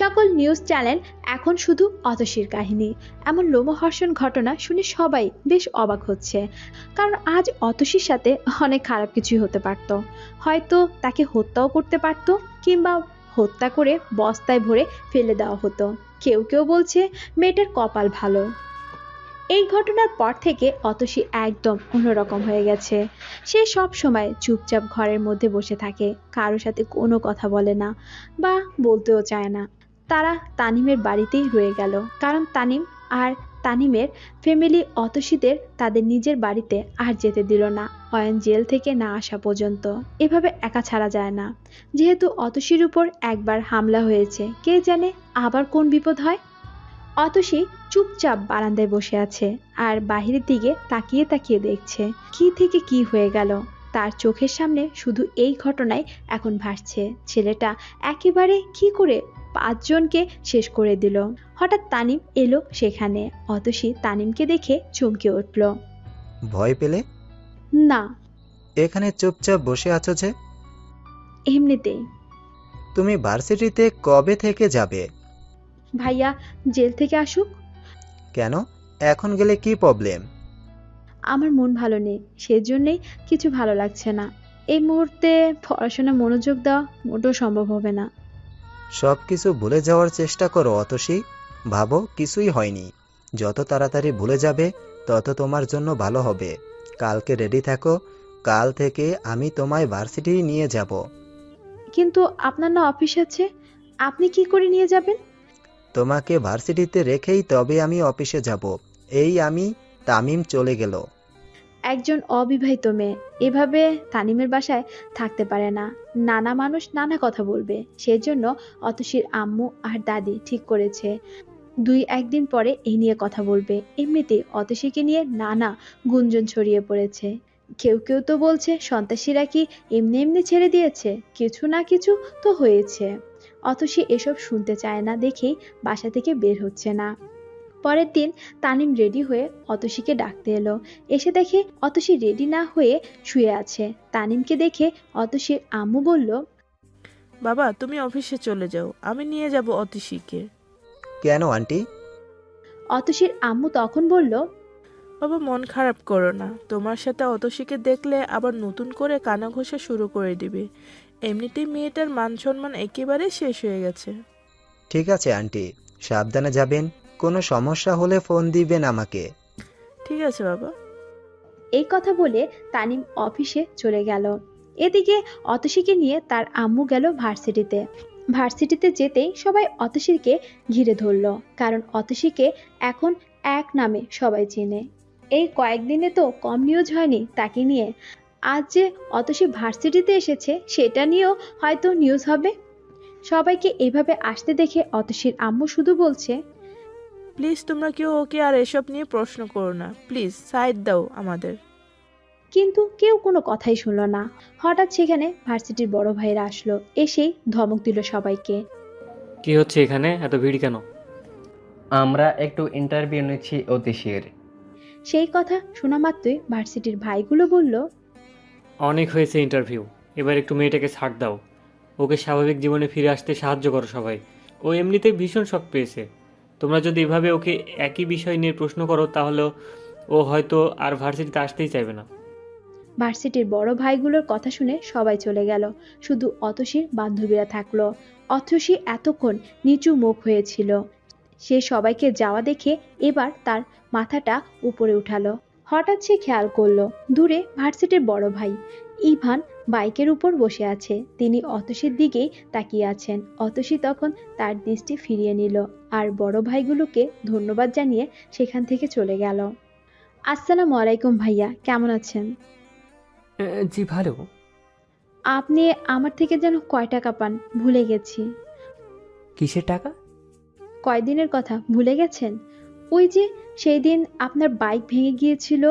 সকল নিউজ চ্যানেল এখন শুধু অতসীর কাহিনী। এমন লোমহর্ষণ ঘটনা শুনে সবাই বেশ অবাক হচ্ছে, কারণ আজ অতসীর সাথে অনেক খারাপ কিছুই হতে পারত। হয়তো তাকে হত্যাও করতে পারত, কিংবা হত্যা করে বস্তায় ভরে ফেলে দেওয়া হতো। কেউ কেউ বলছে মেয়েটার কপাল ভালো। এই ঘটনার পর থেকে অতসী একদম অন্যরকম হয়ে গেছে। সে সব সময় চুপচাপ ঘরের মধ্যে বসে থাকে, কারোর সাথে কোনো কথা বলে না বা বলতেও চায় না। তারা তানিমের বাড়িতেই রয়ে গেল, কারণ তানিম আর তানিমের ফ্যামিলি অতসীদের তাদের নিজের বাড়িতে আর যেতে দিল না, অয়ন জেল থেকে না আসা পর্যন্ত। এভাবে একা ছাড়া যায় না, যেহেতু অতসীর উপর একবার হামলা হয়েছে, কে জানে আবার কোন বিপদ হয়। অতসী চুপচাপ বারান্দায় বসে আছে আর বাহিরের দিকে তাকিয়ে তাকিয়ে দেখছে কি থেকে কি হয়ে গেল। তার চোখের সামনে শুধু এই ঘটনাই এখন ভাসছে। ছেলেটা একেবারে কি করে 5 জনকে শেষ করে দিল। হঠাৎ তানিম এলো সেখানে। অতসী তানিমকে দেখে চমকে উঠল। ভয় পেলে? না, এখানে চুপচাপ বসে আছো যে? এমনিতেই। তুমি ভার্সিটিতে কবে থেকে যাবে? ভাইয়া জেল থেকে আসুক। কেন? এখন গেলে কি প্রবলেম? আমার মন ভালো নেই, সেজন্যই কিছু ভালো লাগছে না। এই মুহূর্তে পড়াশোনা মনোযোগ দেওয়া মোটেও সম্ভব হবে না। সব কিছু ভুলে যাওয়ার চেষ্টা করো অতসী। ভাবো কিছুই হয়নি। যত তাড়াতাড়ি ভুলে যাবে তত তোমার জন্য ভালো হবে। কালকে রেডি থাকো, কাল থেকে আমি তোমায় ভার্সিটি নিয়ে যাব। কিন্তু আপনার না অফিস আছে, আপনি কি করে নিয়ে যাবেন? তোমাকে ভার্সিটিতে রেখেই তবে আমি অফিসে যাব। এই আমি তামিম চলে গেল। একজন অবিবাহিত মেয়ে এভাবে তানিমের বাসায় থাকতে পারে না। নানা মানুষ নানা কথা বলবে, সেজন্য অতসীর আম্মু আর দাদি ঠিক করেছে 2-1 দিন পরে এই নিয়ে কথা বলবে। এমনিতে অতসীকে নিয়ে নানা গুঞ্জন ছড়িয়ে পড়েছে। কেউ কেউ তো বলছে সন্ত্রাসীরা কি এমনি এমনি ছেড়ে দিয়েছে, কিছু না কিছু তো হয়েছে। অতসী এসব শুনতে চায় না দেখেই বাসা থেকে বের হচ্ছে না। পরের দিন তানিম রেডি হয়ে অতসীকে ডাকতে এলো। এসে দেখে অতসী রেডি না হয়ে শুয়ে আছে। তানিমকে দেখে অতসীর আম্মু বলল, বাবা তুমি অফিসে চলে যাও, আমি নিয়ে যাব অতসীকে। কেন আন্টি? অতসীর আম্মু তখন বলল, বাবা মন খারাপ করো না, তোমার সাথে অতসীকে দেখলে আবার নতুন করে কানা ঘষা শুরু করে দিবে। এমনিতেই মেয়েটার মান সম্মান একেবারে শেষ হয়ে গেছে। ঠিক আছে আন্টি, সাবধানে যাবেন। কোনো সমস্যা হলে ফোন দিবেন আমাকে। ঠিক আছে বাবা। এই কথা বলে তানিম অফিসে চলে গেল। এদিকে অতসীকে নিয়ে তার আম্মু গেল ভার্সিটিতে। ভার্সিটিতে যেতেই সবাই অতসীকে ঘিরে ধরল, কারণ অতসীকে এখন এক নামে সবাই চেনে। এই কয়েকদিনে তো কম নিউজ হয়নি তাকে নিয়ে। আজ যে অতসী ভার্সিটিতে এসেছে সেটা নিয়েও হয়তো নিউজ হবে। সবাইকে এইভাবে আসতে দেখে অতসীর আম্মু শুধু বলছে, প্লিজ তোমরা কেউ ওকে আর এসব নিয়ে প্রশ্ন করো না, প্লিজ সাইড দাও আমাদের। কিন্তু কেউ কোনো কথাই শুনল না। হঠাৎ সেখানে ভার্সিটির বড় ভাইরা আসলো, এসেই ধমক দিল সবাইকে। কি হচ্ছে এখানে, এত ভিড় কেন? আমরা একটু ইন্টারভিউ নিচ্ছি অতিশীর। সেই কথা শোনা মাত্রই ভার্সিটির ভাইগুলো বলল, অনেক হয়েছে ইন্টারভিউ, এবার একটু মেয়েটাকে ছাড় দাও। ওকে স্বাভাবিক জীবনে ফিরে আসতে সাহায্য করো সবাই। ও এমনিতেই ভীষণ শক পেয়েছে। তোমরা যদি এভাবে ওকে একই বিষয় নিয়ে প্রশ্ন করো তাহলে ও হয়তো আর ভার্সিটিতে আসতেই চাইবে না। ভার্সিটির বড় ভাইগুলোর কথা শুনে সবাই চলে গেল, শুধু অতসীর বান্ধবীরা থাকলো। অতসী এতক্ষণ নিচু মুখ হয়েছিল, সে সবাইকে যাওয়া দেখে এবার তার মাথাটা উপরে উঠালো। হঠাৎ সে খেয়াল করলো দূরে ভার্সিটির বড় ভাই ইভান বাইকের উপর বসে আছে। তিনি অতসীর দিকেই তাকিয়ে আছেন। অতসী তখন তার দৃষ্টি ফিরিয়ে নিল আর বড় ভাইগুলোকে ধন্যবাদ জানিয়ে সেখান থেকে চলে গেল। আসসালামু আলাইকুম ভাইয়া, কেমন আছেন? জি ভালো। আপনি আমার থেকে যেন কয় টাকা পান ভুলে গেছি। কিসের টাকা? কয়দিনের কথা ভুলে গেছেন? ওই যে সেই দিন আপনার বাইক ভেঙে গিয়েছিল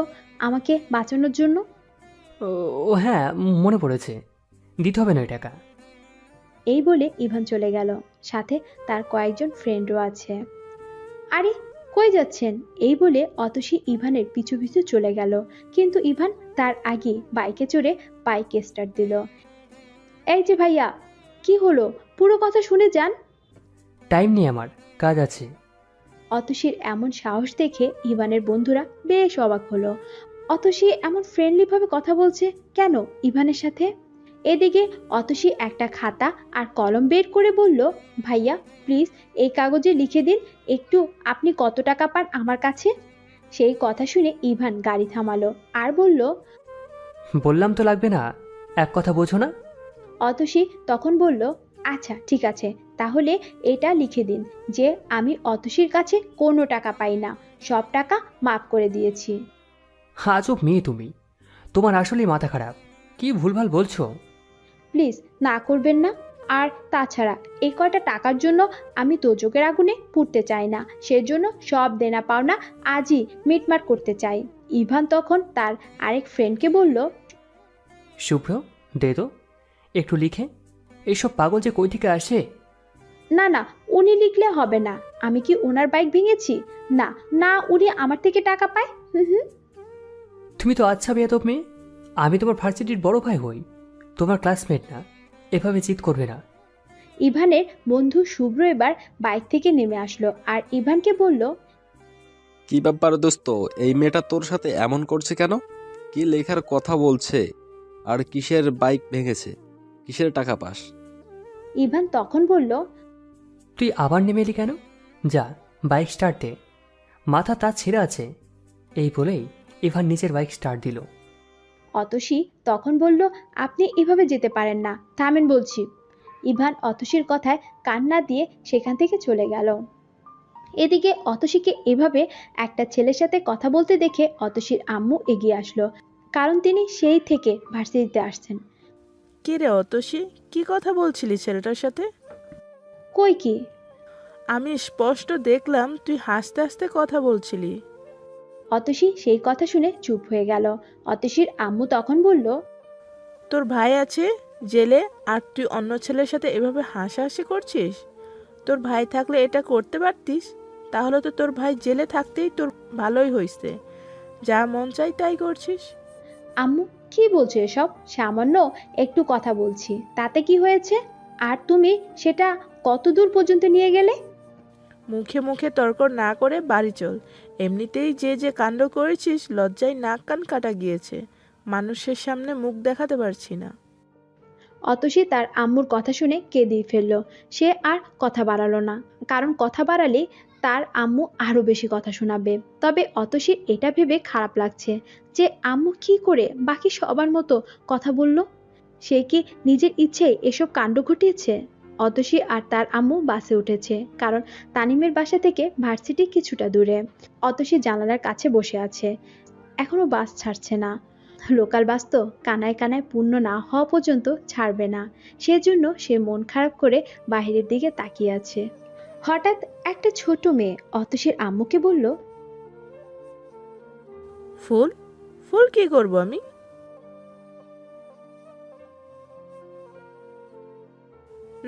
আমাকে বাঁচানোর জন্য। ও হ্যাঁ, মনে পড়েছে। দিতে হবে না ওই টাকা। এই বলে ইভান চলে গেল, সাথে তার কয়েকজন ফ্রেন্ডও আছে। আরে কই যাচ্ছেন? এই বলে অতসী ইভানের পিছু পিছু চলে গেল, কিন্তু ইভান তার আগে বাইকে চড়ে বাইক স্টার্ট দিল। এই যে ভাইয়া, কি হলো? পুরো কথা শুনে যান। টাইম নেই আমার, কাজ আছে। অতসীর এমন সাহস দেখে ইভানের বন্ধুরা বেশ অবাক হলো। অতসী এমন ফ্রেন্ডলি ভাবে কথা বলছে কেন ইভানের সাথে? এদিকে অতসী একটা খাতা আর কলম বের করে বলল, ভাইয়া প্লিজ এই কাগজে লিখে দিন একটু আপনি কত টাকা পান আমার কাছে। সেই কথা শুনে ইভান গাড়ি থামালো আর বলল, বললাম তো লাগবে না, এক কথা বোঝো না? অতসী তখন বলল, আচ্ছা ঠিক আছে, তাহলে এটা লিখে দিন যে আমি অতসীর কাছে কোনো টাকা পাই না, সব টাকা মাফ করে দিয়েছি। আজব মেয়ে তুমি, তোমার আসলেই মাথা খারাপ। কি ভুলভাল বলছো? প্লিজ না করবেন না। আর তাছাড়া এই কয়টা টাকার জন্য আমি তোজকের আগুনে পুড়তে চাই না, সেজন্য সব দেনা পাওনা আজই মিটমাট করতে চাই। ইভান তখন তার আরেক ফ্রেন্ডকে বলল, শুভ্র, দে তো একটু লিখে। এইসব পাগল যে কই থেকে আসে? না না, উনি লিখলে হবে না। আমি কি ওনার বাইক ভেঙেছি? না না, উনি আমার থেকে টাকা পায়। হুম। তুমি তো আচ্ছা বেয়াদব মেয়ে। আমি তোমার ভার্সিটির বড় ভাই হই, তোমার ক্লাসমেট না। এভাবে জিদ করবে না। ইভানের বন্ধু শুভ্র এবার বাইক থেকে নেমে আসলো আর ইভানকে বলল, কি ব্যাপার দোস্ত, এই মেয়েটা তোর সাথে এমন করছে কেন? কি লেখার কথা বলছে? আর কিসের বাইক ভেঙেছে? কিসের টাকা পাস? ইভান তখন বলল, তুই আবার নেমে এলি কেন? যা বাইক স্টার্ট দে, মাথা তার ছেঁড়ে আছে। এই বলেই ইভান নিজের বাইক স্টার্ট দিল। অতসী তখন বলল, আপনি এভাবে যেতে পারেন না, থামেন বলছি। ইভান অতসীর কথায় কান না দিয়ে সেখান থেকে চলে গেল। এদিকে অতসীকে এভাবে একটা ছেলের সাথে কথা বলতে দেখে অতসীর আম্মু এগিয়ে আসলো, কারণ তিনি সেই থেকে ভার্সিটিতে আসছেন। কি রে অতসী, কি কথা বলছিলি ছেলেটার সাথে? কই কি? আমি স্পষ্ট দেখলাম তুই হাসতে হাসতে কথা বলছিলি। অতসী সেই কথা শুনে চুপ হয়ে গেল। অতসীর আম্মু তখন বলল, তোর ভাই আছে জেলে আর তুই অন্য ছেলের সাথে এভাবে হাসাহাসি করছিস? তোর ভাই থাকলে এটা করতে পারতিস? তাহলে তো তোর ভাই জেলে থাকতেই তোর ভালোই হইছে, যা মন চাই তাই করছিস। আম্মু কি বলছো এসব? সামান্য একটু কথা বলছি, তাতে কি হয়েছে? আর তুমি সেটা কত দূর পর্যন্ত নিয়ে গেলে? মুখে মুখে তর্ক না করে বাড়ি চল। এমনিতেই যে যে কাণ্ড করেছিস লজ্জায় নাক কান কাটা গিয়েছে, মানুষের সামনে মুখ দেখাতে পারছি না। অতসী তার আম্মুর কথা শুনে কেঁদেই ফেললো। সে আর কথা বাড়ালো না, কারণ কথা বাড়ালে তার আম্মু আরো বেশি কথা শোনাবে। তবে অতসীর এটা ভেবে খারাপ লাগছে যে আম্মু কি করে বাকি সবার মতো কথা বলল। সে কি নিজের ইচ্ছে এসব কাণ্ড ঘটিয়েছে? অতসী আর তার আম্মু বাসে উঠেছে, কারণ তানিমের বাসা থেকে ভার্সিটি কিছুটা দূরে। অতসী জানালার কাছে বসে আছে, এখনো বাস ছাড়ছে না। লোকাল বাস তো কানায় কানায় পূর্ণ না হওয়া পর্যন্ত ছাড়বে না, সেজন্য সে মন খারাপ করে বাইরের দিকে তাকিয়ে আছে। হঠাৎ একটা ছোট মেয়ে অতসীর আম্মুকে বলল, ফুল ফুল কি করব আমি?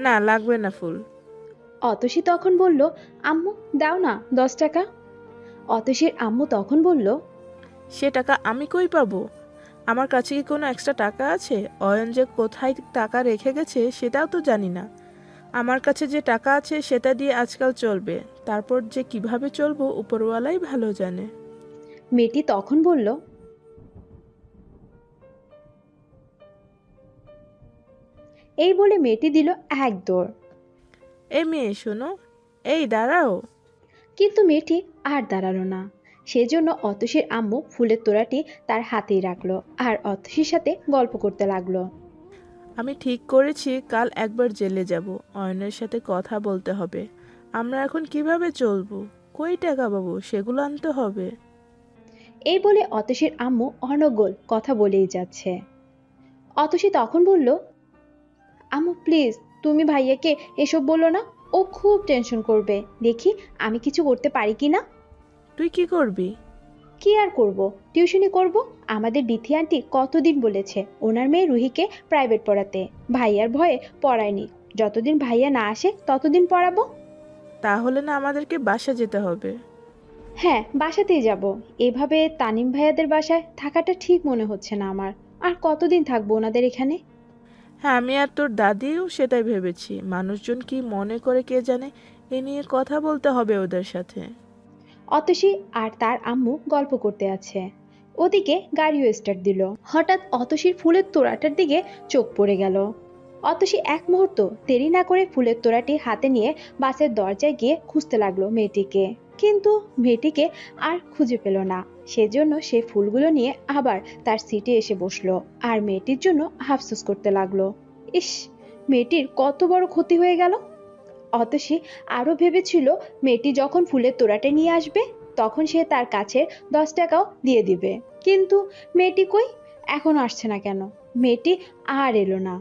না লাগবে না ফুল। অতসী তখন বলল, আম্মু দাও না 10 টাকা। অতসীর আম্মু তখন বলল, সে টাকা আমি কই পাবো? আমার কাছে কি কোনো এক্সট্রা টাকা আছে? অয়ন যে কোথায় টাকা রেখে গেছে সেটাও তো জানি না। আমার কাছে যে টাকা আছে সেটা দিয়ে আজকাল চলবে, তারপর যে কিভাবে চলবো উপরওয়ালাই ভালো জানে। মেয়েটি তখন বলল, এই বলে মেয়েটি দিল এক দৌড়। এই মেয়ে শোনো, এই দাঁড়াও। কিন্তু মেয়েটি আর দাঁড়ালো না। সেজন্য অতসীর আম্মু ফুলের তোড়াটি তার হাতেই রাখলো আর অতসীর সাথে গল্প করতে লাগলো। আমি ঠিক করেছি কাল একবার জেলে যাব, অয়নের সাথে কথা বলতে হবে। আমরা এখন কিভাবে চলবো, কই টাকা পাবো, সেগুলো আনতে হবে। এই বলে অতসীর আম্মু অনর্গল কথা বলেই যাচ্ছে। অতসী তখন বলল, আম্মু প্লিজ তুমি ভাইয়াকে এসব বলো না, ও খুব টেনশন করবে। দেখি আমি কিছু করতে পারি কি না। তুই কি করবি? কি আর করব, টিউশনি করব। আমাদের বিথি আন্টি কতদিন বলেছে ওনার মেয়ে রুহিকে প্রাইভেট পড়াতে, ভাইয়ার ভয়ে পড়ায়নি। যতদিন ভাইয়া না আসে ততদিন পড়াবো। তাহলে না আমাদেরকে বাসা যেতে হবে? হ্যাঁ, বাসাতেই যাব। এভাবে তানিম ভাইয়াদের বাসায় থাকাটা ঠিক মনে হচ্ছে না আমার। আর কতদিন থাকবো ওনাদের এখানে? হ্যাঁ, আমি আর তোর দাদিও সেটাই ভেবেছি। মানুষজন কি মনে করে কে জানে, এ নিয়ে কথা বলতে হবে ওদের সাথে। অতসী আর তার আম্মু গল্প করতে আছে, ওদিকে গাড়িও স্টার্ট দিল। হঠাৎ অতসীর ফুলের তোড়াটার দিকে চোখ পড়ে গেল। অতসী এক মুহূর্ত দেরি না করে ফুলের তোড়াটি হাতে নিয়ে বাসের দরজায় গিয়ে খুঁজতে লাগলো মেয়েটিকে, কিন্তু মেয়েটিকে আর খুঁজে পেল না। সেজন্য সে ফুলগুলো নিয়ে আবার তার সিটে এসে বসলো আর মেয়েটির জন্য আফসোস করতে লাগলো। ইস, মেয়েটির কত বড় ক্ষতি হয়ে গেল। অতসী আরও ভেবেছিল মেয়েটি যখন ফুলের তোড়াটা নিয়ে আসবে তখন সে তার কাছে 10 টাকাও দিয়ে দিবে, কিন্তু মেয়েটি কই, এখনো আসছে না কেন? মেয়েটি আর এলো না।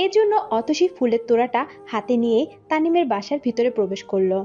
এজন্য অতসী ফুলের তোড়াটা হাতে নিয়েই তানিমের বাসার ভিতরে প্রবেশ করলো।